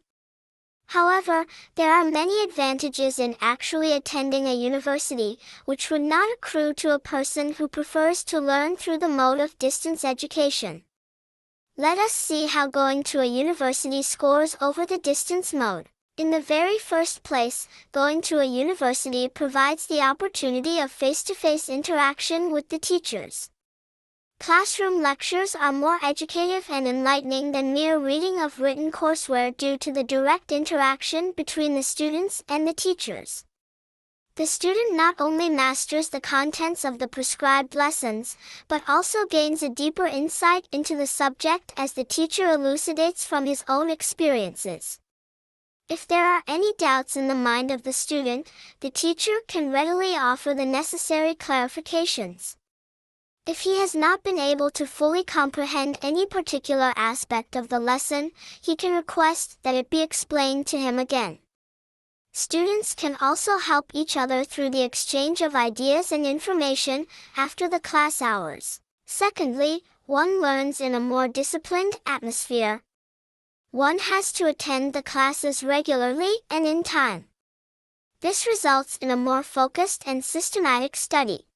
Speaker 1: However, there are many advantages in actually attending a university, which would not accrue to a person who prefers to learn through the mode of distance education. Let us see how going to a university scores over the distance mode. In the very first place, going to a university provides the opportunity of face-to-face interaction with the teachers. Classroom lectures are more educative and enlightening than mere reading of written courseware due to the direct interaction between the students and the teachers. The student not only masters the contents of the prescribed lessons, but also gains a deeper insight into the subject as the teacher elucidates from his own experiences. If there are any doubts in the mind of the student, the teacher can readily offer the necessary clarifications. If he has not been able to fully comprehend any particular aspect of the lesson, he can request that it be explained to him again. Students can also help each other through the exchange of ideas and information after the class hours. Secondly, one learns in a more disciplined atmosphere. One has to attend the classes regularly and in time. This results in a more focused and systematic study.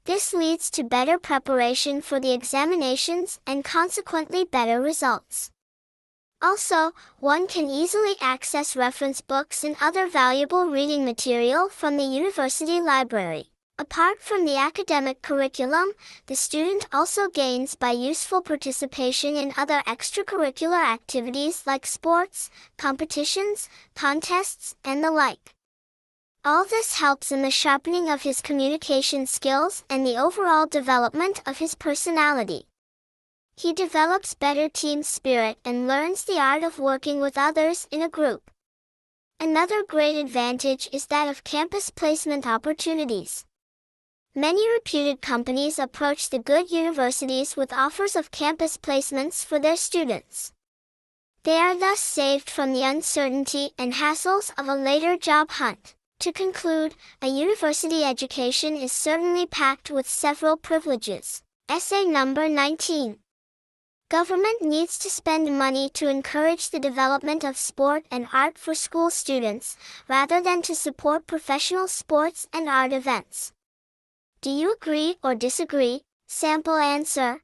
Speaker 1: This leads to better preparation for the examinations and consequently better results. Also, one can easily access reference books and other valuable reading material from the university library. Apart from the academic curriculum, the student also gains by useful participation in other extracurricular activities like sports, competitions, contests, and the like. All this helps in the sharpening of his communication skills and the overall development of his personality. He develops better team spirit and learns the art of working with others in a group. Another great advantage is that of campus placement opportunities. Many reputed companies approach the good universities with offers of campus placements for their students. They are thus saved from the uncertainty and hassles of a later job hunt. To conclude, a university education is certainly packed with several privileges. Essay number 19. Government needs to spend money to encourage the development of sport and art for school students, rather than to support professional sports and art events. Do you agree or disagree? Sample answer.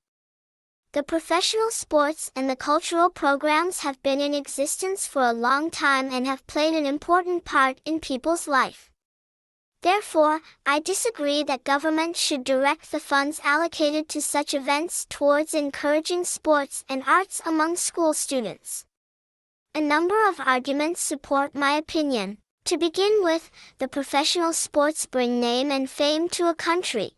Speaker 1: The professional sports and the cultural programs have been in existence for a long time and have played an important part in people's life. Therefore, I disagree that government should direct the funds allocated to such events towards encouraging sports and arts among school students. A number of arguments support my opinion. To begin with, the professional sports bring name and fame to a country.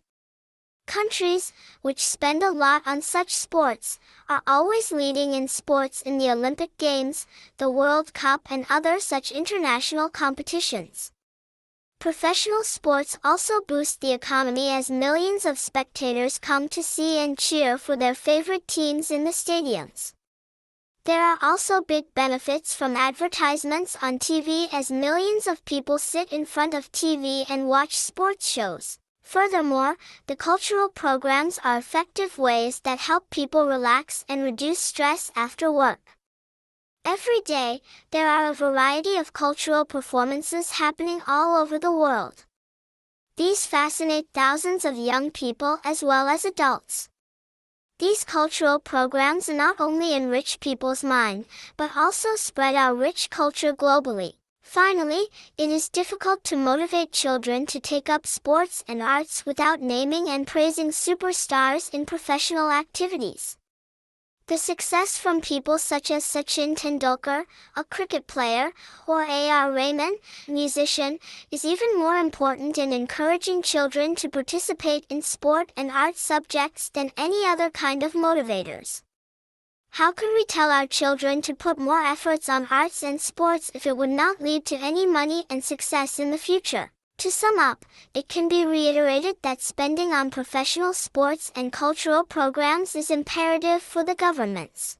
Speaker 1: Countries, which spend a lot on such sports, are always leading in sports in the Olympic Games, the World Cup and other such international competitions. Professional sports also boost the economy as millions of spectators come to see and cheer for their favorite teams in the stadiums. There are also big benefits from advertisements on TV as millions of people sit in front of TV and watch sports shows. Furthermore, the cultural programs are effective ways that help people relax and reduce stress after work. Every day, there are a variety of cultural performances happening all over the world. These fascinate thousands of young people as well as adults. These cultural programs not only enrich people's mind, but also spread our rich culture globally. Finally, it is difficult to motivate children to take up sports and arts without naming and praising superstars in professional activities. The success from people such as Sachin Tendulkar, a cricket player, or A.R. Rahman, musician, is even more important in encouraging children to participate in sport and art subjects than any other kind of motivators. How can we tell our children to put more efforts on arts and sports if it would not lead to any money and success in the future? To sum up, it can be reiterated that spending on professional sports and cultural programs is imperative for the governments.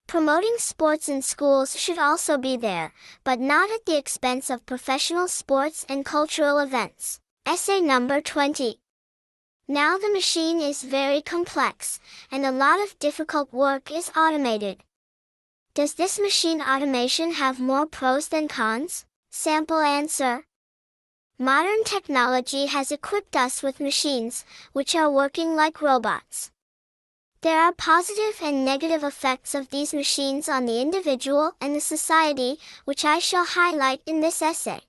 Speaker 1: Promoting sports in schools should also be there, but not at the expense of professional sports and cultural events. Essay number 20. Now the machine is very complex, and a lot of difficult work is automated. Does this machine automation have more pros than cons? Sample answer. Modern technology has equipped us with machines, which are working like robots. There are positive and negative effects of these machines on the individual and the society, which I shall highlight in this essay.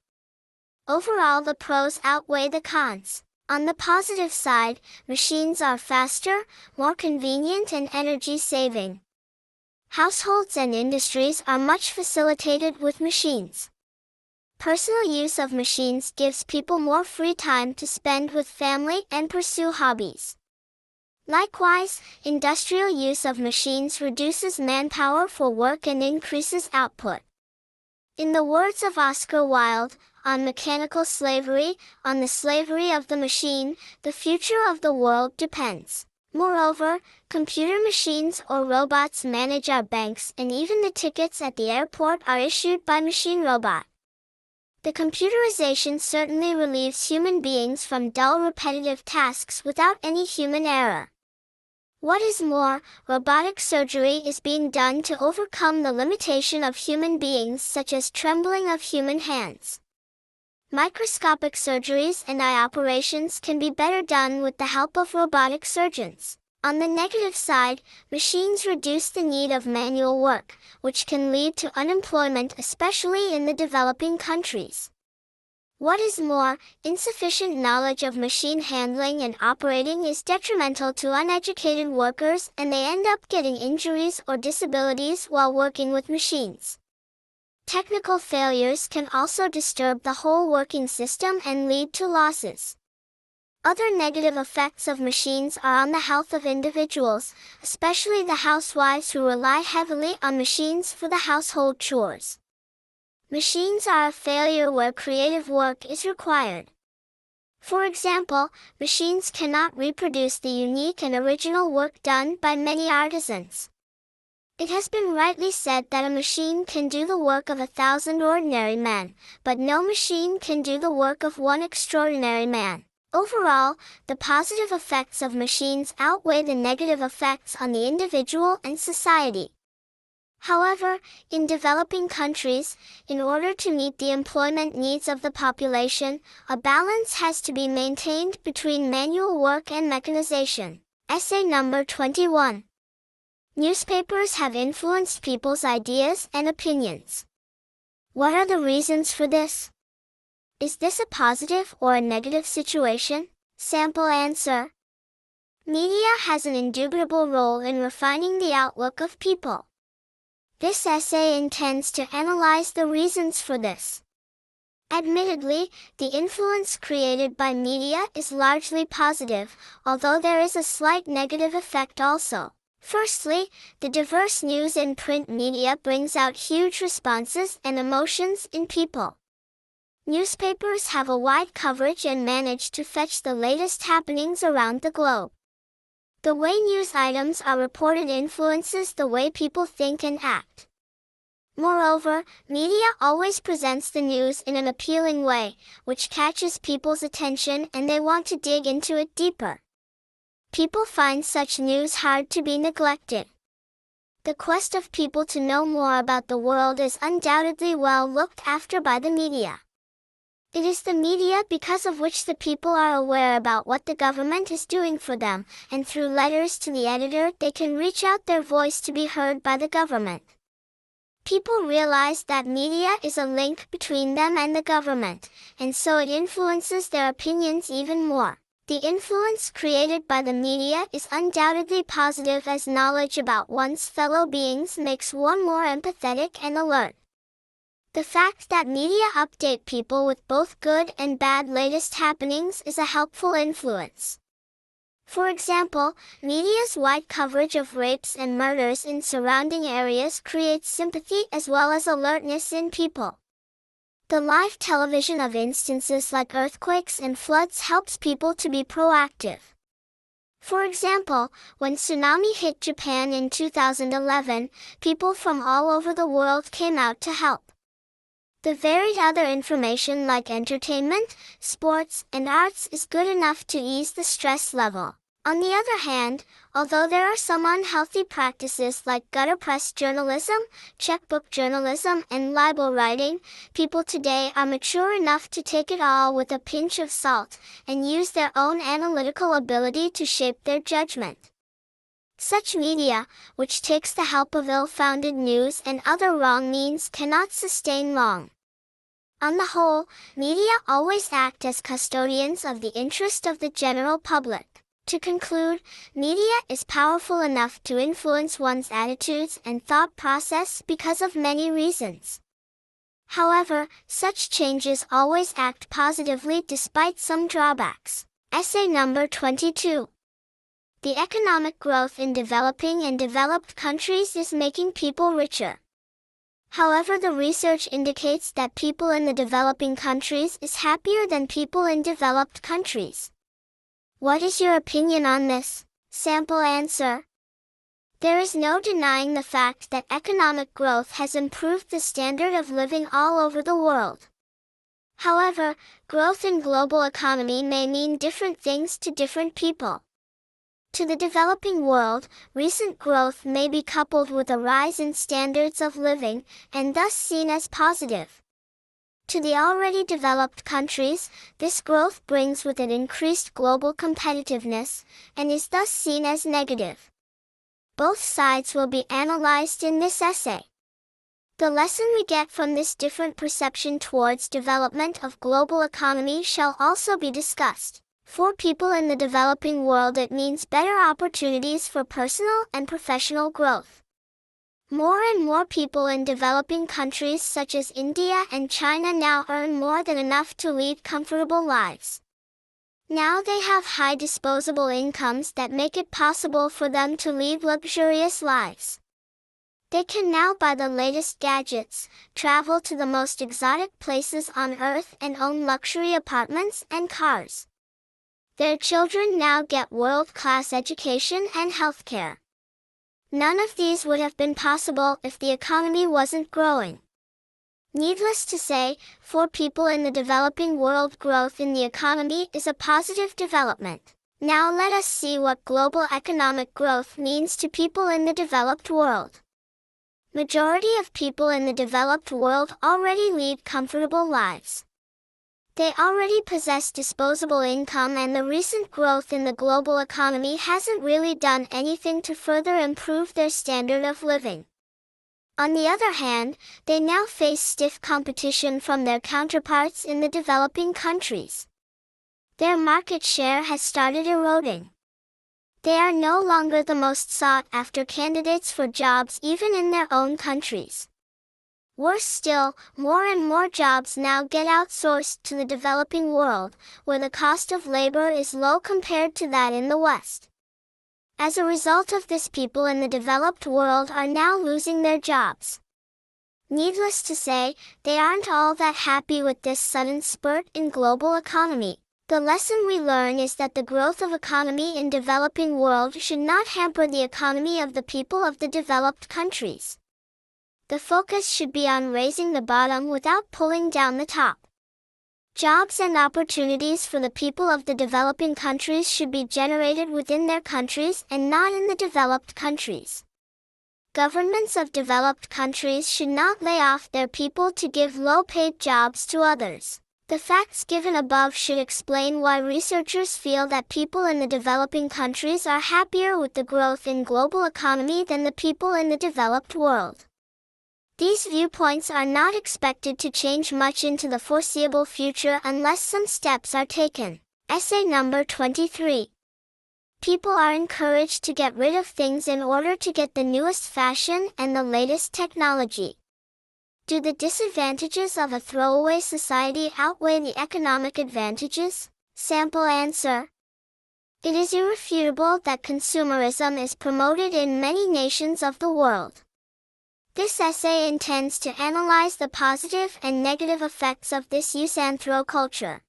Speaker 1: Overall, the pros outweigh the cons. On the positive side, machines are faster, more convenient and energy-saving. Households and industries are much facilitated with machines. Personal use of machines gives people more free time to spend with family and pursue hobbies. Likewise, industrial use of machines reduces manpower for work and increases output. In the words of Oscar Wilde, on mechanical slavery, on the slavery of the machine, the future of the world depends. Moreover, computer machines or robots manage our banks, and even the tickets at the airport are issued by machine robot. The computerization certainly relieves human beings from dull repetitive tasks without any human error. What is more, robotic surgery is being done to overcome the limitation of human beings, such as trembling of human hands. Microscopic surgeries and eye operations can be better done with the help of robotic surgeons. On the negative side, machines reduce the need of manual work, which can lead to unemployment, especially in the developing countries. What is more, insufficient knowledge of machine handling and operating is detrimental to uneducated workers, and they end up getting injuries or disabilities while working with machines. Technical failures can also disturb the whole working system and lead to losses. Other negative effects of machines are on the health of individuals, especially the housewives who rely heavily on machines for the household chores. Machines are a failure where creative work is required. For example, machines cannot reproduce the unique and original work done by many artisans. It has been rightly said that a machine can do the work of 1,000 ordinary men, but no machine can do the work of one extraordinary man. Overall, the positive effects of machines outweigh the negative effects on the individual and society. However, in developing countries, in order to meet the employment needs of the population, a balance has to be maintained between manual work and mechanization. Essay number 21. Newspapers have influenced people's ideas and opinions. What are the reasons for this? Is this a positive or a negative situation? Sample answer. Media has an indubitable role in refining the outlook of people. This essay intends to analyze the reasons for this. Admittedly, the influence created by media is largely positive, although there is a slight negative effect also. Firstly, the diverse news in print media brings out huge responses and emotions in people. Newspapers have a wide coverage and manage to fetch the latest happenings around the globe. The way news items are reported influences the way people think and act. Moreover, media always presents the news in an appealing way, which catches people's attention and they want to dig into it deeper. People find such news hard to be neglected. The quest of people to know more about the world is undoubtedly well looked after by the media. It is the media because of which the people are aware about what the government is doing for them, and through letters to the editor they can reach out their voice to be heard by the government. People realize that media is a link between them and the government, and so it influences their opinions even more. The influence created by the media is undoubtedly positive, as knowledge about one's fellow beings makes one more empathetic and alert. The fact that media update people with both good and bad latest happenings is a helpful influence. For example, media's wide coverage of rapes and murders in surrounding areas creates sympathy as well as alertness in people. The live television of instances like earthquakes and floods helps people to be proactive. For example, when tsunami hit Japan in 2011, people from all over the world came out to help. The varied other information like entertainment, sports, and arts is good enough to ease the stress level. On the other hand, although there are some unhealthy practices like gutter press journalism, checkbook journalism, and libel writing, people today are mature enough to take it all with a pinch of salt, and use their own analytical ability to shape their judgment. Such media, which takes the help of ill-founded news and other wrong means, cannot sustain long. On the whole, media always act as custodians of the interest of the general public. To conclude, media is powerful enough to influence one's attitudes and thought process because of many reasons. However, such changes always act positively despite some drawbacks. Essay number 22. The economic growth in developing and developed countries is making people richer. However, the research indicates that people in the developing countries is happier than people in developed countries. What is your opinion on this? Sample answer. There is no denying the fact that economic growth has improved the standard of living all over the world. However, growth in global economy may mean different things to different people. To the developing world, recent growth may be coupled with a rise in standards of living, and thus seen as positive. To the already developed countries, this growth brings with it increased global competitiveness, and is thus seen as negative. Both sides will be analyzed in this essay. The lesson we get from this different perception towards development of global economy shall also be discussed. For people in the developing world, it means better opportunities for personal and professional growth. More and more people in developing countries such as India and China now earn more than enough to lead comfortable lives. Now they have high disposable incomes that make it possible for them to lead luxurious lives. They can now buy the latest gadgets, travel to the most exotic places on earth, and own luxury apartments and cars. Their children now get world-class education and healthcare. None of these would have been possible if the economy wasn't growing. Needless to say, for people in the developing world, growth in the economy is a positive development. Now let us see what global economic growth means to people in the developed world. Majority of people in the developed world already lead comfortable lives. They already possess disposable income, and the recent growth in the global economy hasn't really done anything to further improve their standard of living. On the other hand, they now face stiff competition from their counterparts in the developing countries. Their market share has started eroding. They are no longer the most sought-after candidates for jobs even in their own countries. Worse still, more and more jobs now get outsourced to the developing world, where the cost of labor is low compared to that in the West. As a result of this, people in the developed world are now losing their jobs. Needless to say, they aren't all that happy with this sudden spurt in global economy. The lesson we learn is that the growth of economy in developing world should not hamper the economy of the people of the developed countries. The focus should be on raising the bottom without pulling down the top. Jobs and opportunities for the people of the developing countries should be generated within their countries and not in the developed countries. Governments of developed countries should not lay off their people to give low-paid jobs to others. The facts given above should explain why researchers feel that people in the developing countries are happier with the growth in global economy than the people in the developed world. These viewpoints are not expected to change much into the foreseeable future unless some steps are taken. Essay number 23. People are encouraged to get rid of things in order to get the newest fashion and the latest technology. Do the disadvantages of a throwaway society outweigh the economic advantages? Sample answer. It is irrefutable that consumerism is promoted in many nations of the world. This essay intends to analyze the positive and negative effects of this use-and-throw culture.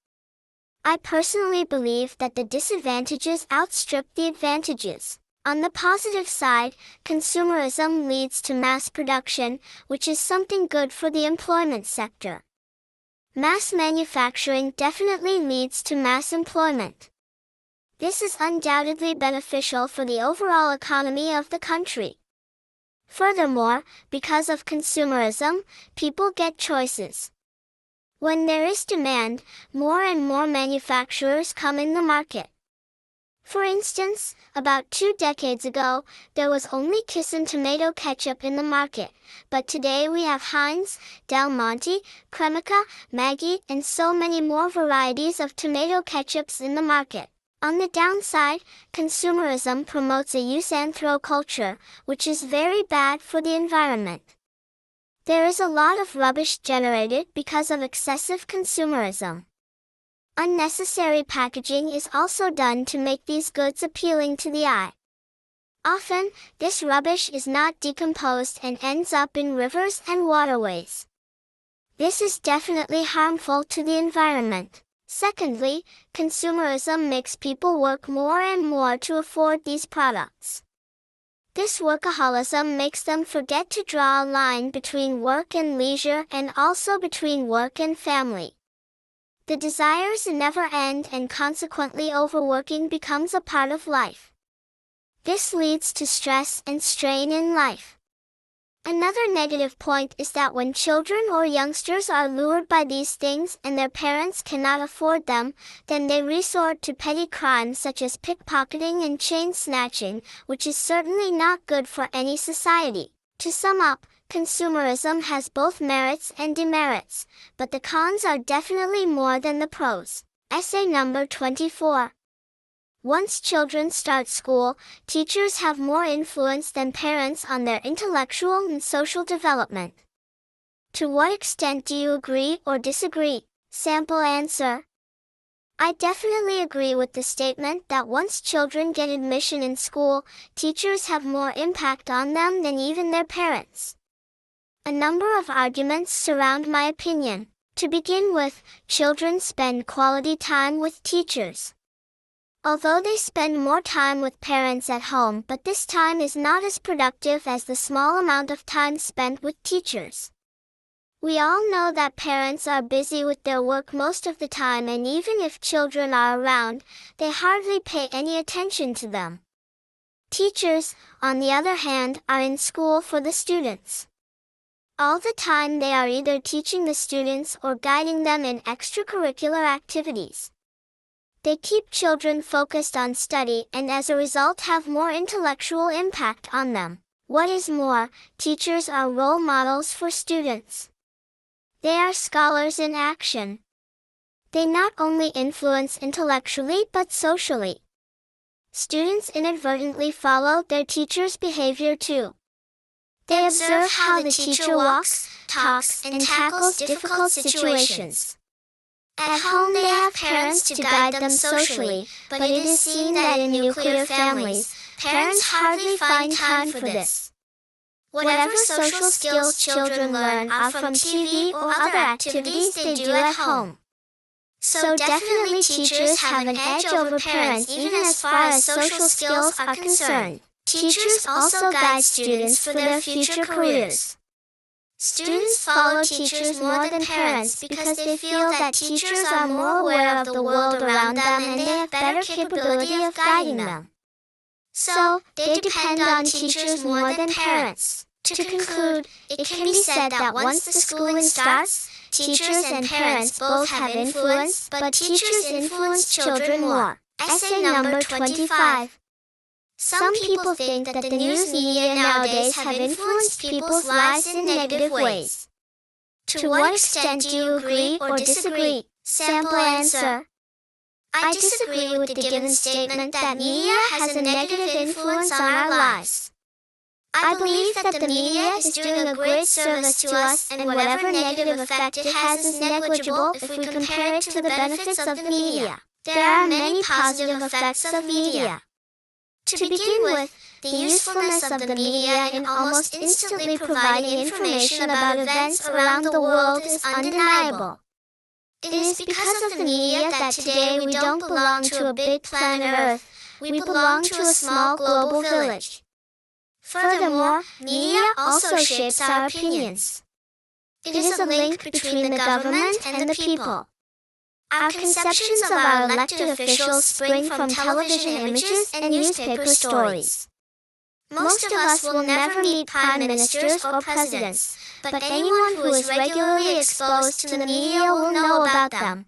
Speaker 1: I personally believe that the disadvantages outstrip the advantages. On the positive side, consumerism leads to mass production, which is something good for the employment sector. Mass manufacturing definitely leads to mass employment. This is undoubtedly beneficial for the overall economy of the country. Furthermore, because of consumerism, people get choices. When there is demand, more and more manufacturers come in the market. For instance, about 2 decades ago, there was only Kissin tomato ketchup in the market, but today we have Heinz, Del Monte, Cremica, Maggi, and so many more varieties of tomato ketchups in the market. On the downside, consumerism promotes a use-and-throw culture, which is very bad for the environment. There is a lot of rubbish generated because of excessive consumerism. Unnecessary packaging is also done to make these goods appealing to the eye. Often, this rubbish is not decomposed and ends up in rivers and waterways. This is definitely harmful to the environment. Secondly, consumerism makes people work more and more to afford these products. This workaholism makes them forget to draw a line between work and leisure and also between work and family. The desires never end and consequently overworking becomes a part of life. This leads to stress and strain in life. Another negative point is that when children or youngsters are lured by these things and their parents cannot afford them, then they resort to petty crimes such as pickpocketing and chain snatching, which is certainly not good for any society. To sum up, consumerism has both merits and demerits, but the cons are definitely more than the pros. Essay number 24. Once children start school, teachers have more influence than parents on their intellectual and social development. To what extent do you agree or disagree? Sample answer. I definitely agree with the statement that once children get admission in school, teachers have more impact on them than even their parents. A number of arguments surround my opinion. To begin with, children spend quality time with teachers. Although they spend more time with parents at home, but this time is not as productive as the small amount of time spent with teachers. We all know that parents are busy with their work most of the time, and even if children are around, they hardly pay any attention to them. Teachers, on the other hand, are in school for the students. All the time they are either teaching the students or guiding them in extracurricular activities. They keep children focused on study and as a result have more intellectual impact on them. What is more, teachers are role models for students. They are scholars in action. They not only influence intellectually but socially. Students inadvertently follow their teacher's behavior too. They observe how the teacher walks, talks, and tackles difficult situations. At home they have parents to guide them socially, but it is seen that in nuclear families, parents hardly find time for this. Whatever social skills children learn are from TV or other activities they do at home. So definitely teachers have an edge over parents even as far as social skills are concerned. Teachers also guide students for their future careers. Students follow teachers more than parents because they feel that teachers are more aware of the world around them and they have better capability of guiding them. So, they depend on teachers more than parents. To conclude, it can be said that once the schooling starts, teachers and parents both have influence, but teachers influence children more. Essay number 25. Some people think that the news media nowadays have influenced people's lives in negative ways. To what extent do you agree or disagree? Sample answer. I disagree with the given statement that media has a negative influence on our lives. I believe that the media is doing a great service to us and whatever negative effect it has is negligible if we compare it to the benefits of the media. There are many positive effects of media. To begin with, the usefulness of the media in almost instantly providing information about events around the world is undeniable. It is because of the media that today we don't belong to a big planet Earth, we belong to a small global village. Furthermore, media also shapes our opinions. It is a link between the government and the people. Our conceptions of our elected officials spring from television images and newspaper stories. Most of us will never meet prime ministers or presidents, but anyone who is regularly exposed to the media will know about them.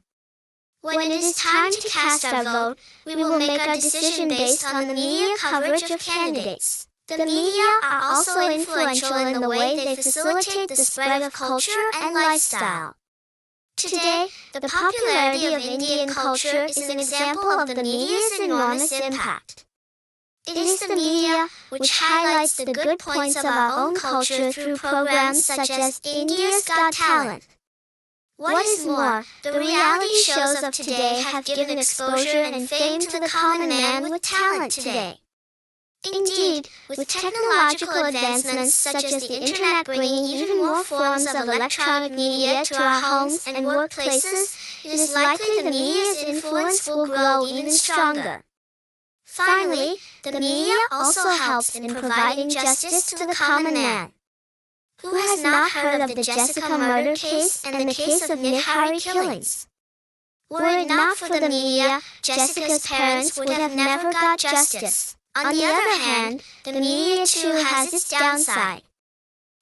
Speaker 1: When it is time to cast our vote, we will make our decision based on the media coverage of candidates. The media are also influential in the way they facilitate the spread of culture and lifestyle. Today, the popularity of Indian culture is an example of the media's enormous impact. It is the media which highlights the good points of our own culture through programs such as India's Got Talent. What is more, the reality shows of today have given exposure and fame to the common man with talent today. Indeed, with technological advancements such as the internet bringing even more forms of electronic media to our homes and workplaces, it is likely the media's influence will grow even stronger. Finally, the media also helps in providing justice to the common man. Who has not heard of the Jessica murder case and the case of Nithari killings? Were it not for the media, Jessica's parents would have never got justice. On the other hand, the media too has its downside.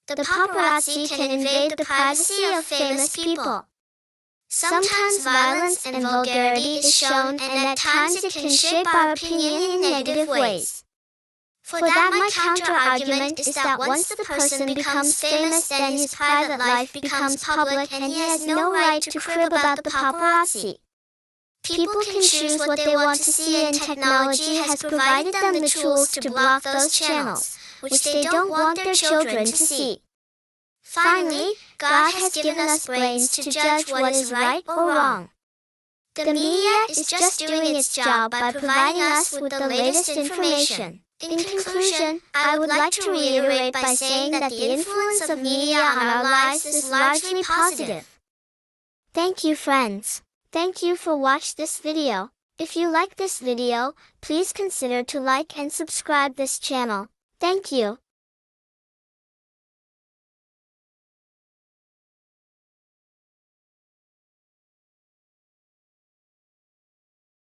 Speaker 1: The paparazzi can invade the privacy of famous people. Sometimes violence and vulgarity is shown, and at times it can shape our opinion in negative ways. For that, my counter-argument is that once the person becomes famous, then his private life becomes public and he has no right to crib about the paparazzi. People can choose what they want to see, and technology has provided them the tools to block those channels, which they don't want their children to see. Finally, God has given us brains to judge what is right or wrong. The media is just doing its job by providing us with the latest information. In conclusion, I would like to reiterate by saying that the influence of media on our lives is largely positive. Thank you, friends. Thank you for watching this video. If you like this video, please consider to like and subscribe this channel. Thank you.